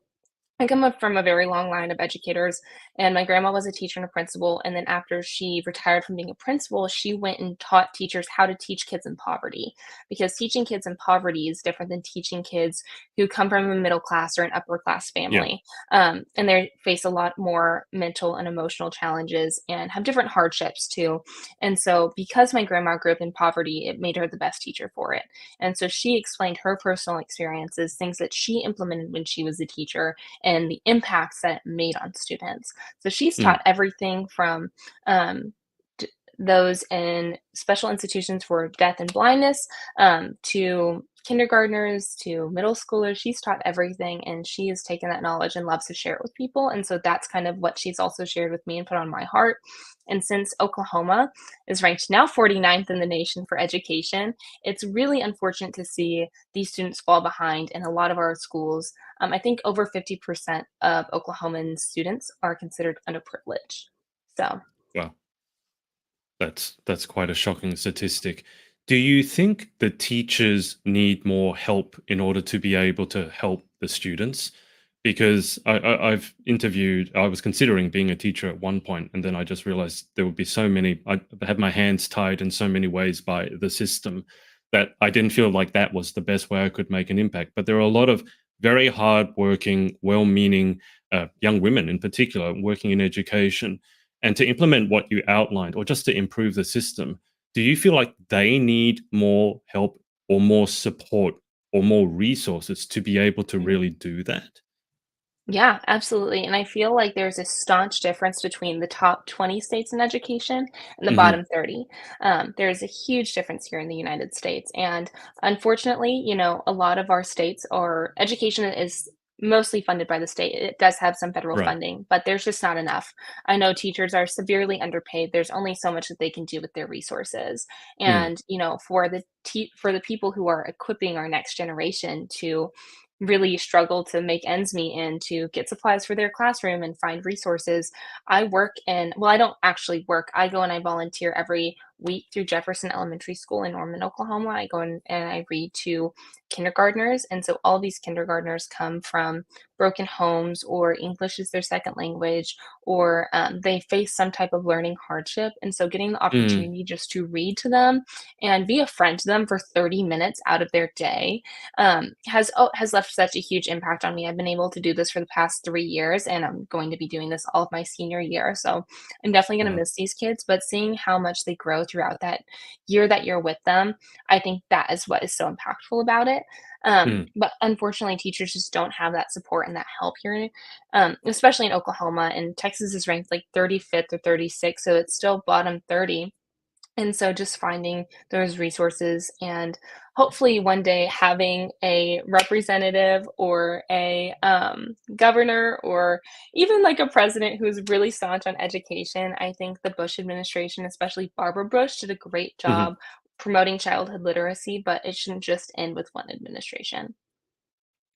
I come up from a very long line of educators, and my grandma was a teacher and a principal. And then after she retired from being a principal, she went and taught teachers how to teach kids in poverty because teaching kids in poverty is different than teaching kids who come from a middle class or an upper class Yeah. family. And they face a lot more mental and emotional challenges and have different hardships too. And so, because my grandma grew up in poverty, it made her the best teacher for it. And so, she explained her personal experiences, things that she implemented when she was a teacher and the impacts that it made on students. So she's Mm. taught everything from um, those in special institutions for deaf and blindness to kindergartners to middle schoolers. She's taught everything and she has taken that knowledge and loves to share it with people. And so that's kind of what she's also shared with me and put on my heart. And since Oklahoma is ranked now 49th in the nation for education, it's really unfortunate to see these students fall behind in a lot of our schools. I think over 50% of Oklahoman students are considered underprivileged. So, Wow. That's quite a shocking statistic. Do you think the teachers need more help in order to be able to help the students? Because I've interviewed, I was considering being a teacher at one point, and then I just realized there would be so many, I had my hands tied in so many ways by the system that I didn't feel like that was the best way I could make an impact. But there are a lot of very hardworking, well meaning young women in particular working in education, and to implement what you outlined or just to improve the system, do you feel like they need more help or more support or more resources to be able to mhm. really do that? Yeah, absolutely. And I feel like there's a staunch difference between the top 20 states in education and the Hmm. bottom 30. There's a huge difference here in the United States. And unfortunately, a lot of our states are education is mostly funded by the state. It does have some federal Right. funding, but there's just not enough. I know teachers are severely underpaid. There's only so much that they can do with their resources. Mm. And, for the people who are equipping our next generation to really struggle to make ends meet and to get supplies for their classroom and find resources. I don't actually work. I go and I volunteer every week through Jefferson Elementary School in Norman, Oklahoma. I go in and I read to kindergartners. And so all these kindergartners come from broken homes, or English is their second language, or they face some type of learning hardship. And so getting the Mm. opportunity just to read to them and be a friend to them for 30 minutes out of their day has left such a huge impact on me. I've been able to do this for the past 3 years, and I'm going to be doing this all of my senior year. So I'm definitely going to Wow. miss these kids, but seeing how much they grow throughout that you're with them, I think that is what is so impactful about it. Mm. But unfortunately, teachers just don't have that support and that help here, especially in Oklahoma. And Texas is ranked like 35th or 36th, so it's still bottom 30. And so just finding those resources and hopefully one day having a representative or a governor or even like a president who's really staunch on education. I think the Bush administration, especially Barbara Bush, did a great Mhm. job promoting childhood literacy, but it shouldn't just end with one administration.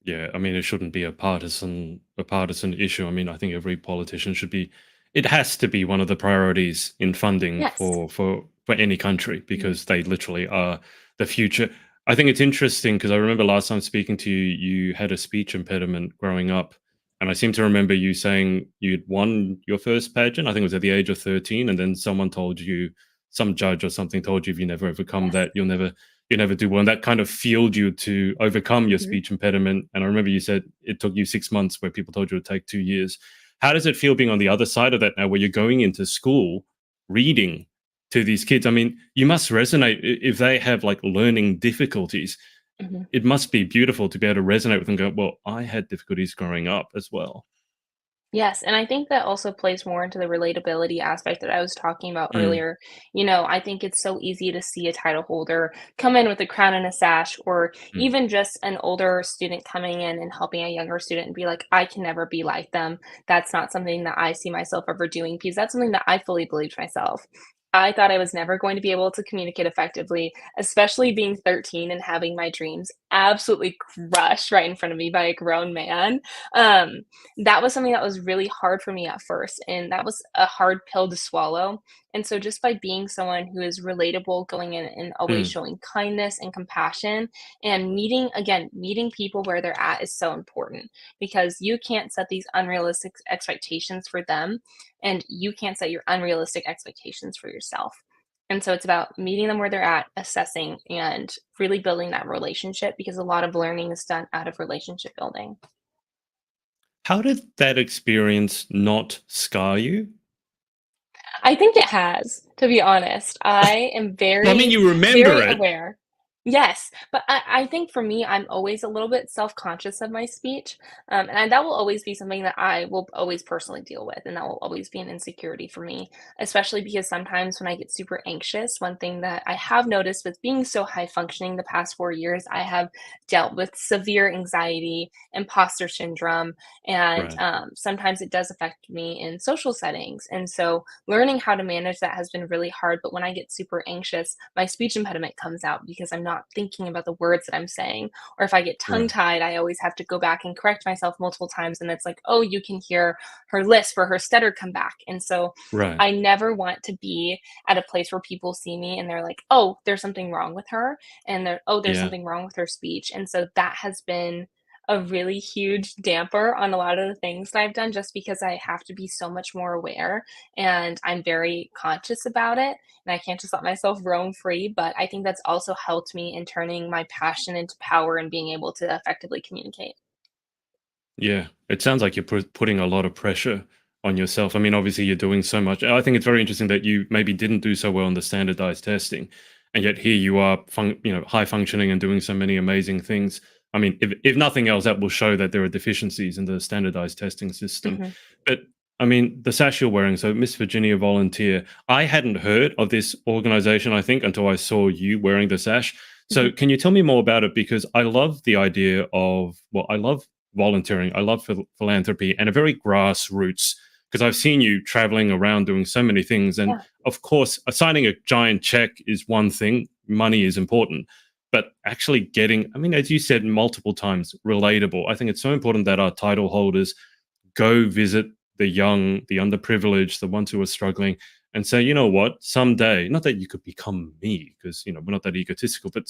Yeah, I mean, it shouldn't be a partisan issue. I mean, I think every politician should be. It has to be one of the priorities in funding Yes. for any country Mhm. because they literally are the future. I think it's interesting because I remember last time speaking to you, you had a speech impediment growing up, and I seem to remember you saying you'd won your first pageant. I think it was at the age of 13, and then someone told you, some judge or something told you, if you never overcome Yes. that, you never do well. And that kind of fueled you to overcome your Mhm. speech impediment. And I remember you said it took you 6 months where people told you it would take 2 years. How does it feel being on the other side of that now, where you're going into school reading to these kids? I mean, you must resonate if they have like learning difficulties. Mhm. It must be beautiful to be able to resonate with them. And go, well, I had difficulties growing up as well. Yes, and I think that also plays more into the relatability aspect that I was talking about Mm, earlier. I think it's so easy to see a title holder come in with a crown and a sash, or mm, even just an older student coming in and helping a younger student and be like, I can never be like them. That's not something that I see myself ever doing because that's something that I fully believed myself. I thought I was never going to be able to communicate effectively, especially being 13 and having my dreams absolutely crushed right in front of me by a grown man. Um, that was something that was really hard for me at first, and that was a hard pill to swallow. And so just by being someone who is relatable, going in and always mm. showing kindness and compassion and meeting people where they're at is so important because you can't set these unrealistic expectations for them and you can't set your unrealistic expectations for yourself. And so it's about meeting them where they're at, assessing, and really building that relationship because a lot of learning is done out of relationship building. How did that experience not scar you? I think it has, to be honest. I am I mean, very, you remember very it. aware. Yes, but I think for me, I'm always a little bit self-conscious of my speech, that will always be something that I will always personally deal with, and that will always be an insecurity for me, especially because sometimes when I get super anxious, one thing that I have noticed with being so high functioning the past 4 years, I have dealt with severe anxiety, imposter syndrome, and, Right. sometimes it does affect me in social settings, and so learning how to manage that has been really hard, but when I get super anxious, my speech impediment comes out because I'm not thinking about the words that I'm saying. Or if I get tongue Right. tied, I always have to go back and correct myself multiple times. And it's like, oh, you can hear her lisp or her stutter come back. And so Right. I never want to be at a place where people see me and they're like, oh, there's something wrong with her. And there's Yeah. something wrong with her speech. And so that has been a really huge damper on a lot of the things that I've done just because I have to be so much more aware and I'm very conscious about it and I can't just let myself roam free. But I think that's also helped me in turning my passion into power and being able to effectively communicate. Yeah, it sounds like you're putting a lot of pressure on yourself. I mean, obviously, you're doing so much. I think it's very interesting that you maybe didn't do so well in the standardized testing, and yet here you are, high functioning and doing so many amazing things. I mean, if nothing else, that will show that there are deficiencies in the standardized testing system. Mhm. But I mean, the sash you're wearing, so Miss Virginia Volunteer, I hadn't heard of this organization, I think, until I saw you wearing the sash. So, Mhm. can you tell me more about it? Because I love the idea of, well, I love volunteering. I love philanthropy and a very grassroots because I've seen you traveling around doing so many things. And Yeah. of course, signing a giant check is one thing, money is important. But actually getting, I mean, as you said multiple times, relatable. I think it's so important that our title holders go visit the young, the underprivileged, the ones who are struggling, and say, you know what, someday, not that you could become me, because we're not that egotistical, but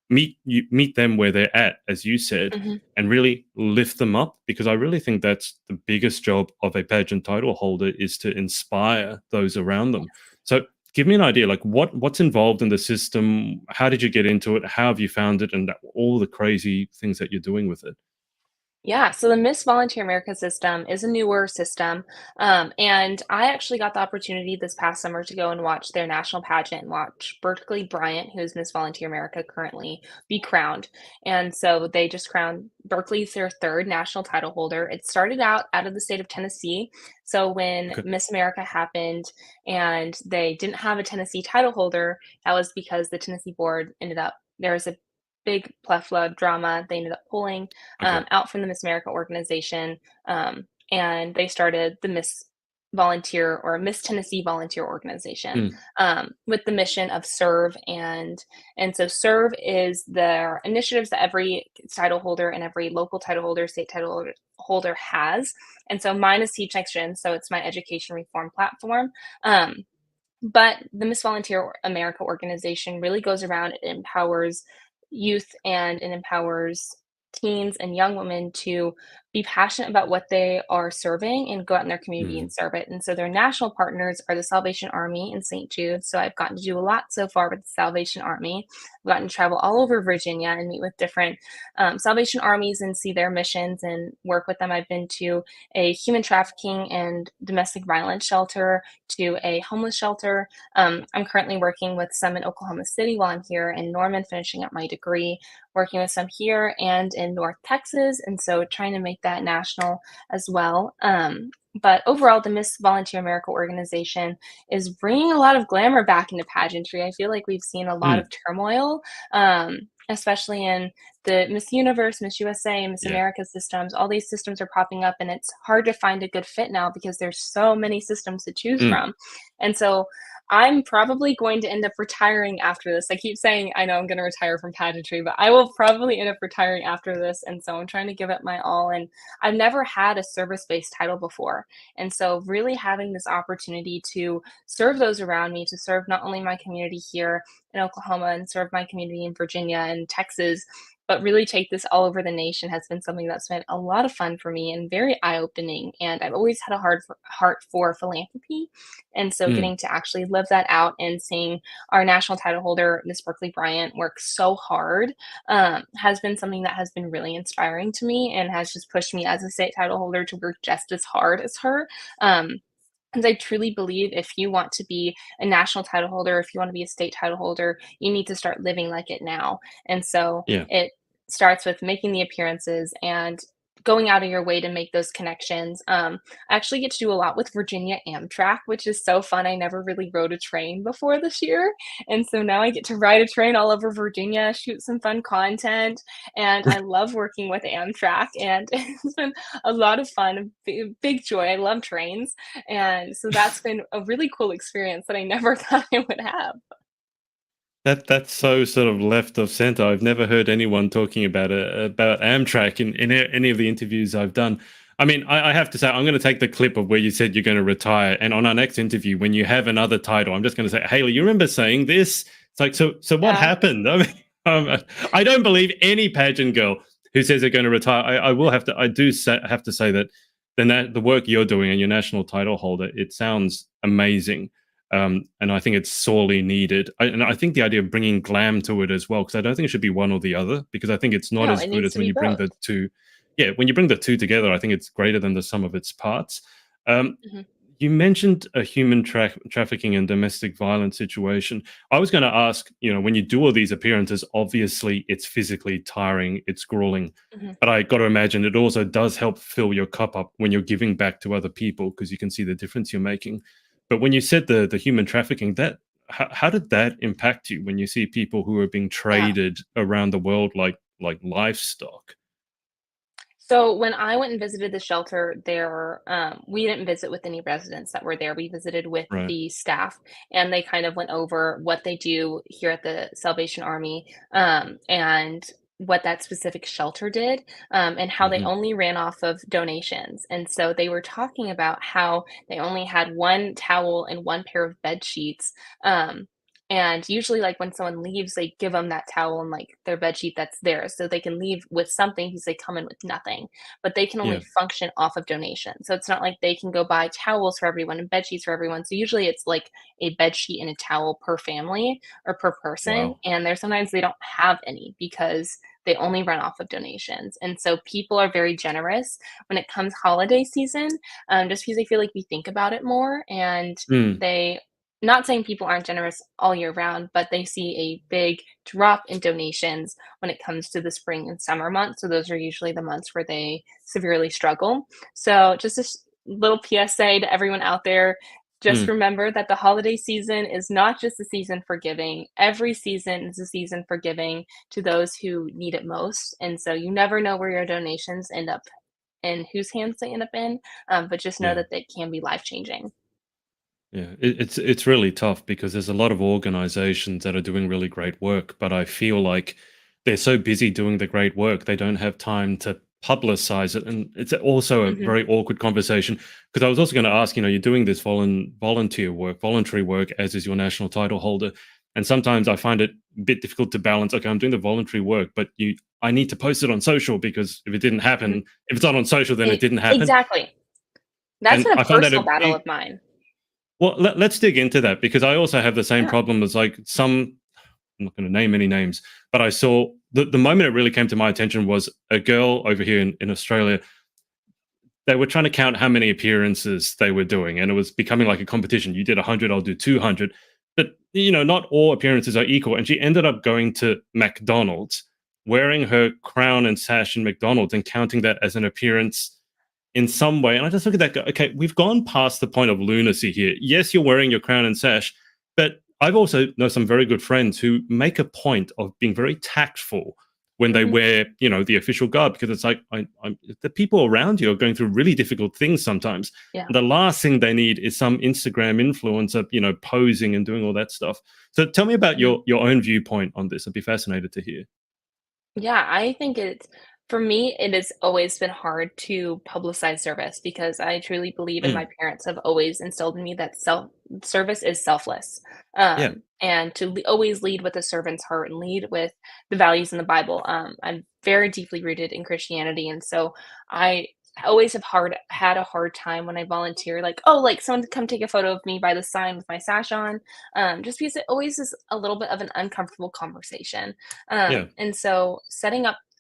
meet them where they're at, as you said, Mhm. and really lift them up, because I really think that's the biggest job of a pageant title holder, is to inspire those around them. So give me an idea, like what's involved in the system, how did you get into it, how have you found it, and all the crazy things that you're doing with it. Yeah, so the Miss Volunteer America system is a newer system. And I actually got the opportunity this past summer to go and watch their national pageant and watch Berkeley Bryant, who is Miss Volunteer America currently, be crowned. And so they just crowned Berkeley's their third national title holder. It started out of the state of Tennessee. So when Okay. Miss America happened and they didn't have a Tennessee title holder, that was because the Tennessee board there was a big plethora of drama. They ended up pulling Okay. out from the Miss America organization, and they started the Miss Volunteer or Miss Tennessee Volunteer Organization, Mm. with the mission of serve. And so serve is their initiatives that every title holder and every local title holder, state holder has. And so mine is Teach Next Gen, so it's my education reform platform. But the Miss Volunteer America organization really goes around and empowers youth and it empowers teens and young women to be passionate about what they are serving and go out in their community Mm. and serve it. And so their national partners are the Salvation Army in St. Jude. So I've gotten to do a lot so far with the Salvation Army. I've gotten to travel all over Virginia and meet with different Salvation Armies and see their missions and work with them. I've been to a human trafficking and domestic violence shelter, to a homeless shelter. I'm currently working with some in Oklahoma City while I'm here in Norman, finishing up my degree, working with some here and in North Texas. And so trying to make that national as well. But overall, the Miss Volunteer America organization is bringing a lot of glamour back into pageantry. I feel like we've seen a lot of Mm. turmoil, especially in the Miss Universe, Miss USA, Miss Yeah. America systems. All these systems are popping up, and it's hard to find a good fit now because there's so many systems to choose Mm. from. And so I'm probably going to end up retiring after this. I keep saying I know I'm going to retire from pageantry, but I will probably end up retiring after this. And so I'm trying to give it my all. And I've never had a service based title before. And so, really having this opportunity to serve those around me, to serve not only my community here in Oklahoma and serve my community in Virginia and Texas, but really take this all over the nation has been something that's been a lot of fun for me and very eye opening. And I've always had a heart for philanthropy. And so Mm. getting to actually live that out and seeing our national title holder, Miss Berkeley Bryant, work so hard has been something that has been really inspiring to me and has just pushed me as a state title holder to work just as hard as her. Um, because I truly believe if you want to be a national title holder, if you want to be a state title holder, you need to start living like it now. And so Yeah. it starts with making the appearances and going out of your way to make those connections. I actually get to do a lot with Virginia Amtrak, which is so fun. I never really rode a train before this year. And so now I get to ride a train all over Virginia, shoot some fun content. And I love working with Amtrak. And it's been a lot of fun, a big joy. I love trains. And so that's been a really cool experience that I never thought I would have. That's so sort of left of center. I've never heard anyone talking about Amtrak in any of the interviews I've done. I mean, I have to say, I'm going to take the clip of where you said you're going to retire, and on our next interview, when you have another title, I'm just going to say, Haleigh, you remember saying this? It's like, so what Yeah. happened? I mean, I don't believe any pageant girl who says they're going to retire. I will have to. Have to say that the work you're doing and your national title holder, it sounds amazing. And I think it's sorely needed. And I think the idea of bringing glam to it as well, because I don't think it should be one or the other, because I think it's not No, as it good needs as to when be you bring both. the two. Yeah, when you bring the two together, I think it's greater than the sum of its parts. Um, Mhm, you mentioned a human trafficking and domestic violence situation. I was going to ask, when you do all these appearances, obviously it's physically tiring, it's grueling, mhm. but I got to imagine it also does help fill your cup up when you're giving back to other people, because you can see the difference you're making. But when you said the human trafficking, how did that impact you when you see people who are being Yeah. traded around the world like livestock? So when I went and visited the shelter there, we didn't visit with any residents that were there. We visited with Right. the staff, and they kind of went over what they do here at the Salvation Army, and what that specific shelter did, and how they Hmm. only ran off of donations. And so they were talking about how they only had one towel and one pair of bed sheets, um, And usually, like, when someone leaves, they give them that towel and, like, their bed sheet that's theirs, so they can leave with something because they come in with nothing, but they can Yeah. only function off of donations, so it's not like they can go buy towels for everyone and bed sheets for everyone, so usually it's, like, a bed sheet and a towel per family or per person, Wow. and there's sometimes they don't have any because they only run off of donations, and so people are very generous when it comes holiday season, just because I feel like we think about it more, and Mm. they not saying people aren't generous all year round, but they see a big drop in donations when it comes to the spring and summer months. So those are usually the months where they severely struggle. So just a little PSA to everyone out there. Just Mm. remember that the holiday season is not just a season for giving. Every season is a season for giving to those who need it most. And so you never know where your donations end up and whose hands they end up in. But just know Yeah. that they can be life changing. Yeah, it's really tough because there's a lot of organizations that are doing really great work, but I feel like they're so busy doing the great work, they don't have time to publicize it. And it's also a Hmm. very awkward conversation because I was also going to ask, you're doing this volunteer work, voluntary work, as is your national title holder. And sometimes I find it a bit difficult to balance. Okay, I'm doing the voluntary work, but I need to post it on social because if it didn't happen, if it's not on social, then it didn't happen. Exactly. That's And been a I find that a personal battle big of mine. well, let's dig into that because I also have the same Yeah. problem as like some. I'm not going to name any names, but I saw the moment it really came to my attention was a girl over here in Australia. They were trying to count how many appearances they were doing, and it was becoming like a competition. You did 100, I'll do 200, but not all appearances are equal. And she ended up going to McDonald's, wearing her crown and sash in McDonald's, and counting that as an appearance in some way. And I just look at that, go, okay, we've gone past the point of lunacy here. Yes, you're wearing your crown and sash, but I've also know some very good friends who make a point of being very tactful when they Mhm. wear, the official garb, because it's like the people around you are going through really difficult things sometimes. Yeah. And the last thing they need is some Instagram influencer, posing and doing all that stuff. So tell me about Mhm. your own viewpoint on this. I'd be fascinated to hear. Yeah, I think it's for me, it has always been hard to publicize service because I truly believe, and Mm, my parents have always instilled in me that self service is selfless, yeah. and to always lead with a servant's heart and lead with the values in the Bible. I'm very deeply rooted in Christianity, and so I always have had a hard time when I volunteer, like, oh, like someone to come take a photo of me by the sign with my sash on, just because it always is a little bit of an uncomfortable conversation. Yeah. And so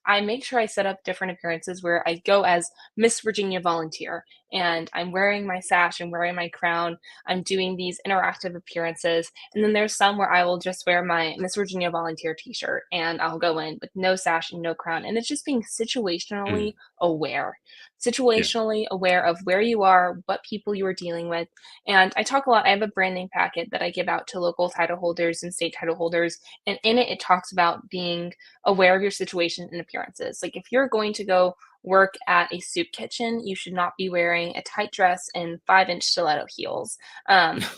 I make sure I set up different appearances where I go as Miss Virginia Volunteer and I'm wearing my sash and wearing my crown. I'm doing these interactive appearances. And then there's some where I will just wear my Miss Virginia Volunteer t shirt and I'll go in with no sash and no crown. And it's just being Mm, aware, yeah. situationally aware of where you are, what people you are dealing with. And I talk a lot. I have a branding packet that I give out to local title holders and state title holders. And in it, it talks about being aware of your situation and appearances. Like if you're going to go work at a soup kitchen, you should not be wearing a tight dress and 5-inch stiletto heels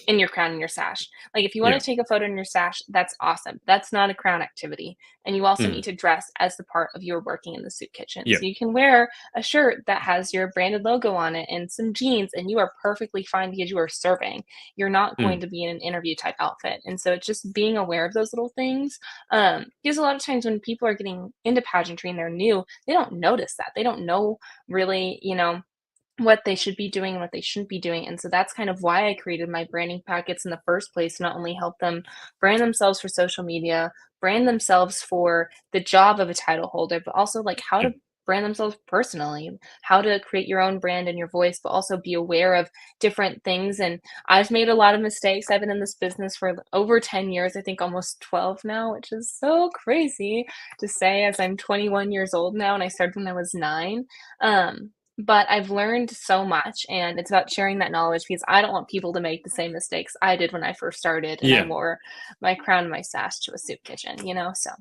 in your crown and your sash. Like if you want Yeah. to take a photo in your sash, that's awesome. That's not a crown activity. And you also Mm, need to dress as the part of your working in the soup kitchen. yeah. So you can wear a shirt that has your branded logo on it and some jeans, and you are perfectly fine because you are serving. You're not going Mm, to be in an interview type outfit. And so it's just being aware of those little things, because a lot of times when people are getting into pageantry and they're new, they don't notice that. They don't know really, what they should be doing and what they shouldn't be doing. And so that's kind of why I created my branding packets in the first place, to not only help them brand themselves for social media, brand themselves for the job of a title holder, but also like how yeah. to brand themselves personally, how to create your own brand and your voice, but also be aware of different things. And I've made a lot of mistakes. I've been in this business for over 10 years, I think almost 12 now, which is so crazy to say as I'm 21 years old now and I started when I was 9. But I've learned so much, and it's about sharing that knowledge because I don't want people to make the same mistakes I did when I first started and I Yeah. wore my crown and my sash to a soup kitchen, So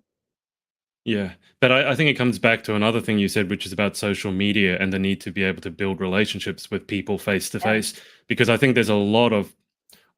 Yeah, but I think it comes back to another thing you said, which is about social media and the need to be able to build relationships with people face to yeah. face. Because I think there's a lot of,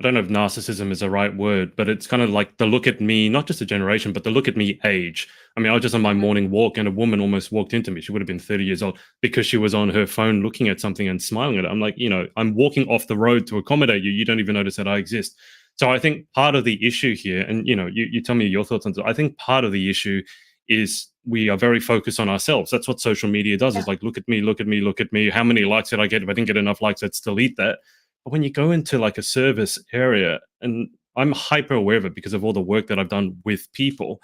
I don't know if narcissism is the right word, but it's kind of like the look at me, not just a generation, but the look at me age. I mean, I was just on my Mhm. morning walk and a woman almost walked into me. She would have been 30 years old because she was on her phone looking at something and smiling at it. I'm like, I'm walking off the road to accommodate you. You don't even notice that I exist. So I think part of the issue here, and you tell me your thoughts on this. I think part of the issue is we are very focused on ourselves. That's what social media does. Is Yeah, like, look at me, look at me, look at me. How many likes did I get? If I didn't get enough likes, let's delete that. But when you go into like a service area, and I'm hyper aware of it because of all the work that I've done with people,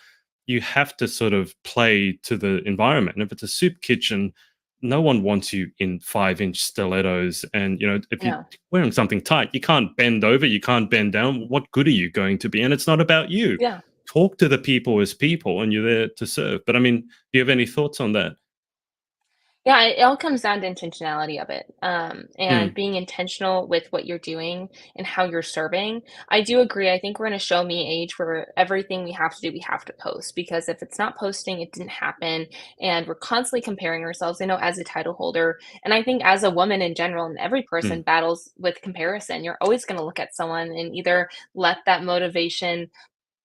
you have to sort of play to the environment. And if it's a soup kitchen, no one wants you in 5-inch stilettos. And, if you're no, wearing something tight, you can't bend over, you can't bend down. What good are you going to be? And it's not about you. yeah. Talk to the people as people, and you're there to serve. But I mean, do you have any thoughts on that? Yeah, it all comes down to intentionality of it, and Mm, being intentional with what you're doing and how you're serving. I do agree. I think we're in a show me age where everything we have to do, we have to post because if it's not posting, it didn't happen. And we're constantly comparing ourselves. I know as a title holder, and I think as a woman in general, and every person mm, battles with comparison. You're always going to look at someone and either let that motivation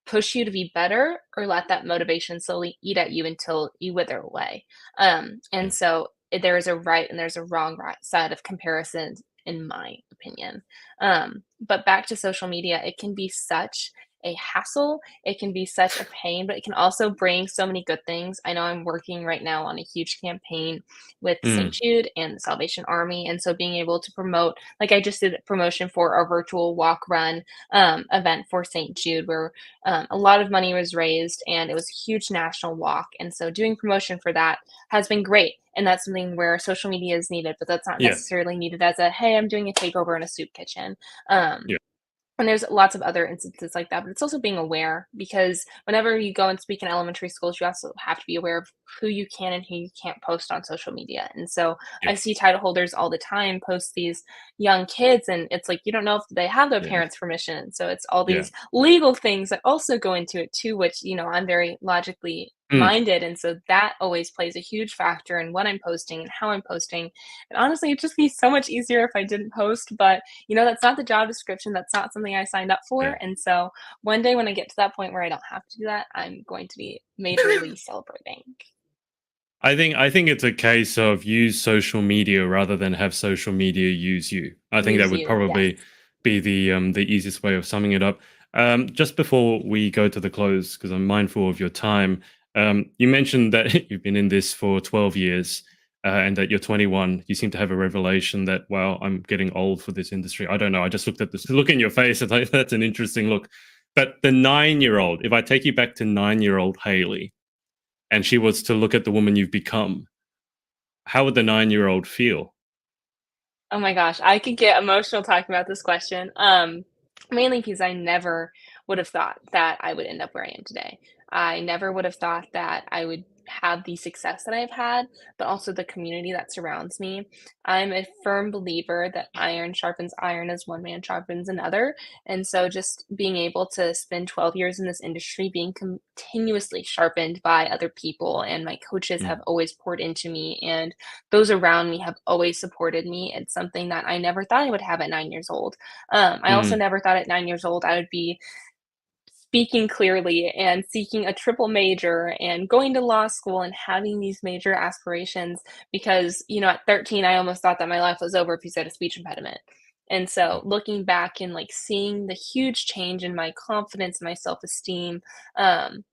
push you to be better or let that motivation slowly eat at you until you wither away. yeah, And so there is a right and there's a wrong side of comparisons, in my opinion. But back to social media, it can be such a hassle. It can be such a pain, but it can also bring so many good things. I know I'm working right now on a huge campaign with St. mm, Jude and the Salvation Army. And so being able to promote, like I just did a promotion for our virtual walk run event for St. Jude, where a lot of money was raised and it was a huge national walk. And so doing promotion for that has been great. And that's something where social media is needed, but that's not yeah, necessarily needed as a, hey, I'm doing a takeover in a soup kitchen. Um, yeah, and there's lots of other instances like that, but it's also being aware because whenever you go and speak in elementary schools, you also have to be aware of who you can and who you can't post on social media. And so yeah, I see title holders all the time post these young kids, and it's like you don't know if they have their yeah, parents' permission. And so it's all yeah. these legal things that also go into it too, which, I'm very logically Mm, minded. And so that always plays a huge factor in what I'm posting and how I'm posting. And honestly, it'd just be so much easier if I didn't post, but that's not the job description. That's not something I signed up yeah. for. And so one day when I get to that point where I don't have to do that, I'm going to be majorly celebrating. I think it's a case of use social media rather than have social media use you. I think that Use would you. Yes. probably be the easiest way of summing it up. Just before we go to the close, because I'm mindful of your time, you mentioned that you've been in this for 12 years, and that you're 21. You seem to have a revelation that, wow, I'm getting old for this industry. I don't know. I just looked at this look in your face. It's like, that's an interesting look. But the 9-year-old, if I take you back to 9-year-old Haleigh, and she was to look at the woman you've become, how would the 9-year-old feel? Oh my gosh, I could get emotional talking about this question. Mainly because I never would have thought that I would end up where I am today. I never would have thought that I would have the success that I've had, but also the community that surrounds me. I'm a firm believer that iron sharpens iron as one man sharpens another. And so just being able to spend 12 years in this industry, being continuously sharpened by other people, and my coaches have Mm, always poured into me, and those around me have always supported me. It's something that I never thought I would have at 9 years old. I also mm, never thought at 9 years old I would be speaking clearly and seeking a triple major and going to law school and having these major aspirations because, at 13, I almost thought that my life was over because I had a speech impediment. And yeah, so looking back and like seeing the huge change in my confidence, my self-esteem, um,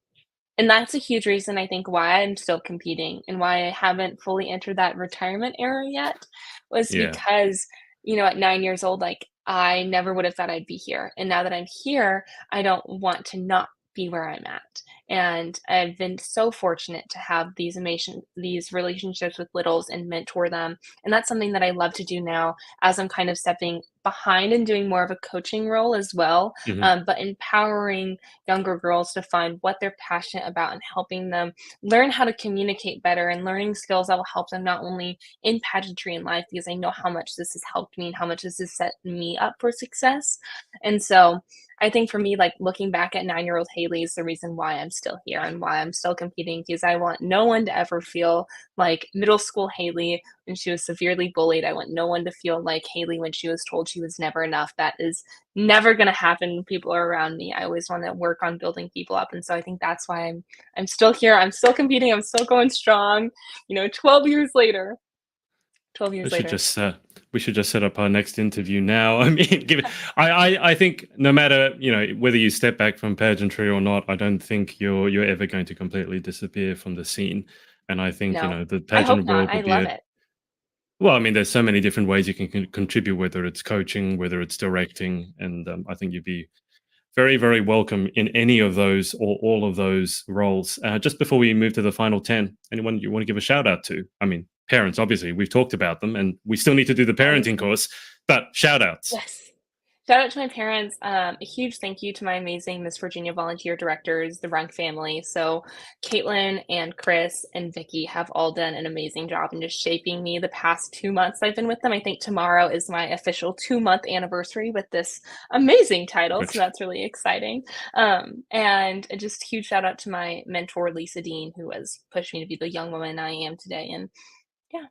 and that's a huge reason I think why I'm still competing and why I haven't fully entered that retirement era yet was yeah, because, at 9 years old, like I never would have thought I'd be here. And now that I'm here, I don't want to not be where I'm at. And I've been so fortunate to have these relationships with littles and mentor them. And that's something that I love to do now as I'm kind of stepping behind and doing more of a coaching role as well, mhm, but empowering younger girls to find what they're passionate about and helping them learn how to communicate better and learning skills that will help them not only in pageantry in life, because I know how much this has helped me and how much this has set me up for success. And so I think for me, like looking back at 9-year-old Haleigh is the reason why I'm still here and why I'm still competing because I want no one to ever feel like middle school Haleigh when she was severely bullied. I want no one to feel like Haleigh when she was told she was never enough. That is never going to happen when people are around me. I always want to work on building people up. And so I think that's why I'm still here. I'm still competing. I'm still going strong, 12 years later. 12 We years should later. just we should just set up our next interview now. I mean, I think no matter whether you step back from pageantry or not, I don't think you're ever going to completely disappear from the scene. And I think No, the I hope pageant not. world I would be love a it. well. I mean, there's so many different ways you can contribute, whether it's coaching, whether it's directing, and I think you'd be very, very welcome in any of those or all of those roles. Just before we move to the final 10, anyone you want to give a shout out to? I mean, parents, obviously, we've talked about them and we still need to do the parenting Obviously. course, but shout outs. Yes. Shout out to my parents. A huge thank you to my amazing Miss Virginia volunteer directors, the Runk family. So, Caitlin and Chris and Vicky have all done an amazing job in just shaping me the past 2 months I've been with them. I think tomorrow is my official 2 month anniversary with this amazing title. So, that's really exciting. And just huge shout out to my mentor, Lisa Dean, who has pushed me to be the young woman I am today. And yeah,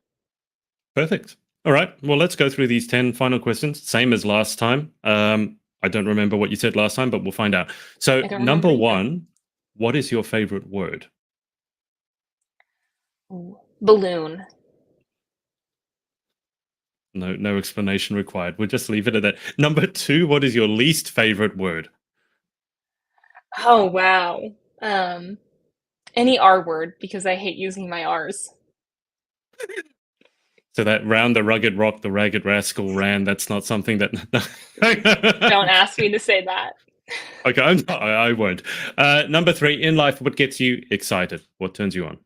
Perfect. All right. Well, let's go through these 10 final questions, same as last time. I don't remember what you said last time, but we'll find out. So, I don't remember number either. one, what is your favorite word? Ooh. Balloon. No explanation required. We'll just leave it at that. Number two, what is your least favorite word? Oh, wow. Um, any R word because I hate using my R's. So that round the rugged rock, the ragged rascal ran. That's not something that. Don't ask me to say that. Okay, I won't. Number three, in life, what gets you excited? What turns you on?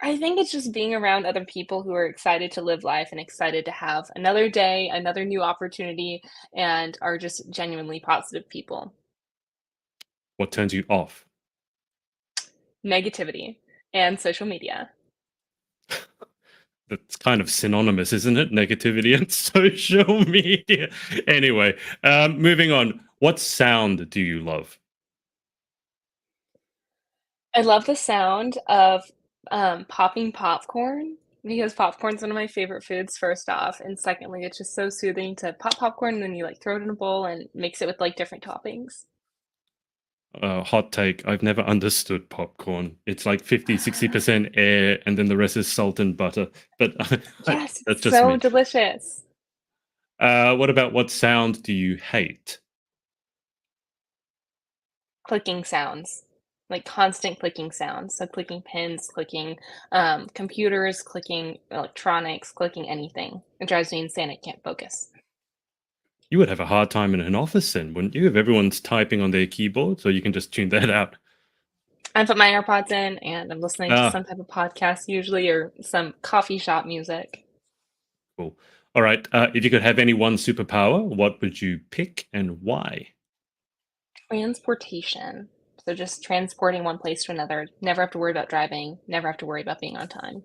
I think it's just being around other people who are excited to live life and excited to have another day, another new opportunity, and are just genuinely positive people. What turns you off? Negativity and social media. That's kind of synonymous, isn't it? Negativity and social media. Anyway, moving on. What sound do you love? I love the sound of popping popcorn because popcorn's one of my favorite foods, first off. And secondly, it's just so soothing to pop popcorn and then you like throw it in a bowl and mix it with like different toppings. Hot take. I've never understood popcorn. It's like 50, 60% air, and then the rest is salt and butter. But Yes, that's it's just so me. delicious. What about what sound do you hate? Clicking sounds, like constant clicking sounds. So clicking pins, clicking computers, clicking electronics, clicking anything. It drives me insane. I can't focus. You would have a hard time in an office then, wouldn't you? If everyone's typing on their keyboard, so you can just tune that out. I put my AirPods in and I'm listening to Ah, some type of podcast usually or some coffee shop music. cool. All right. If you could have any one superpower, what would you pick and why? Transportation. So just transporting one place to another. Never have to worry about driving. Never have to worry about being on time.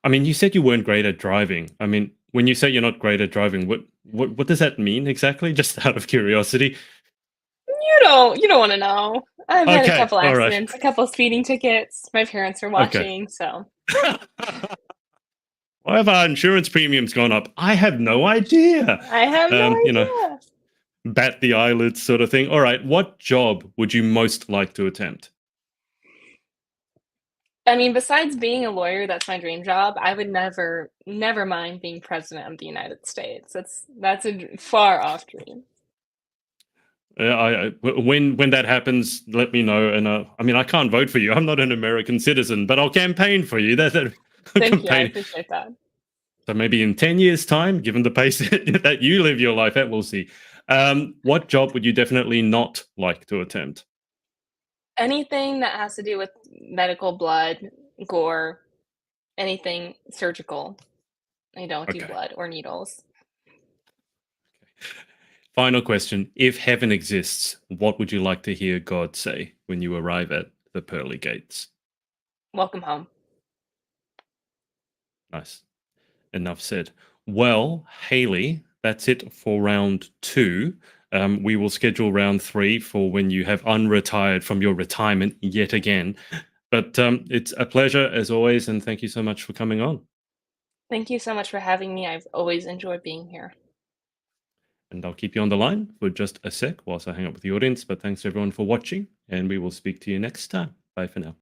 I mean, you said you weren't great at driving. I mean, when you say you're not great at driving, what does that mean exactly? Just out of curiosity. You don't want to know. I've had a Okay. couple All right. accidents, a couple speeding tickets. My parents are Okay. watching, so Why have our insurance premiums gone up? I have no idea. I have no You know, idea. bat the eyelids sort of thing. All right. What job would you most like to attempt? I mean, besides being a lawyer, that's my dream job. I would never mind being president of the United States. That's a far off dream. When that happens, let me know. And I mean, I can't vote for you. I'm not an American citizen, but I'll campaign for you. That Thank you. I campaign. appreciate that. So maybe in 10 years' time, given the pace that you live your life at, we'll see. What job would you definitely not like to attempt? Anything that has to do with medical, blood, gore, anything surgical. I don't do Okay. blood or needles. Final question. If heaven exists, what would you like to hear God say when you arrive at the pearly gates? Welcome home. Nice. Enough said. Well, Haleigh, that's it for round two. We will schedule round three for when you have unretired from your retirement yet again. But it's a pleasure as always, and thank you so much for coming on. Thank you so much for having me. I've always enjoyed being here. And I'll keep you on the line for just a sec whilst I hang up with the audience. But thanks everyone for watching, and we will speak to you next time. Bye for now.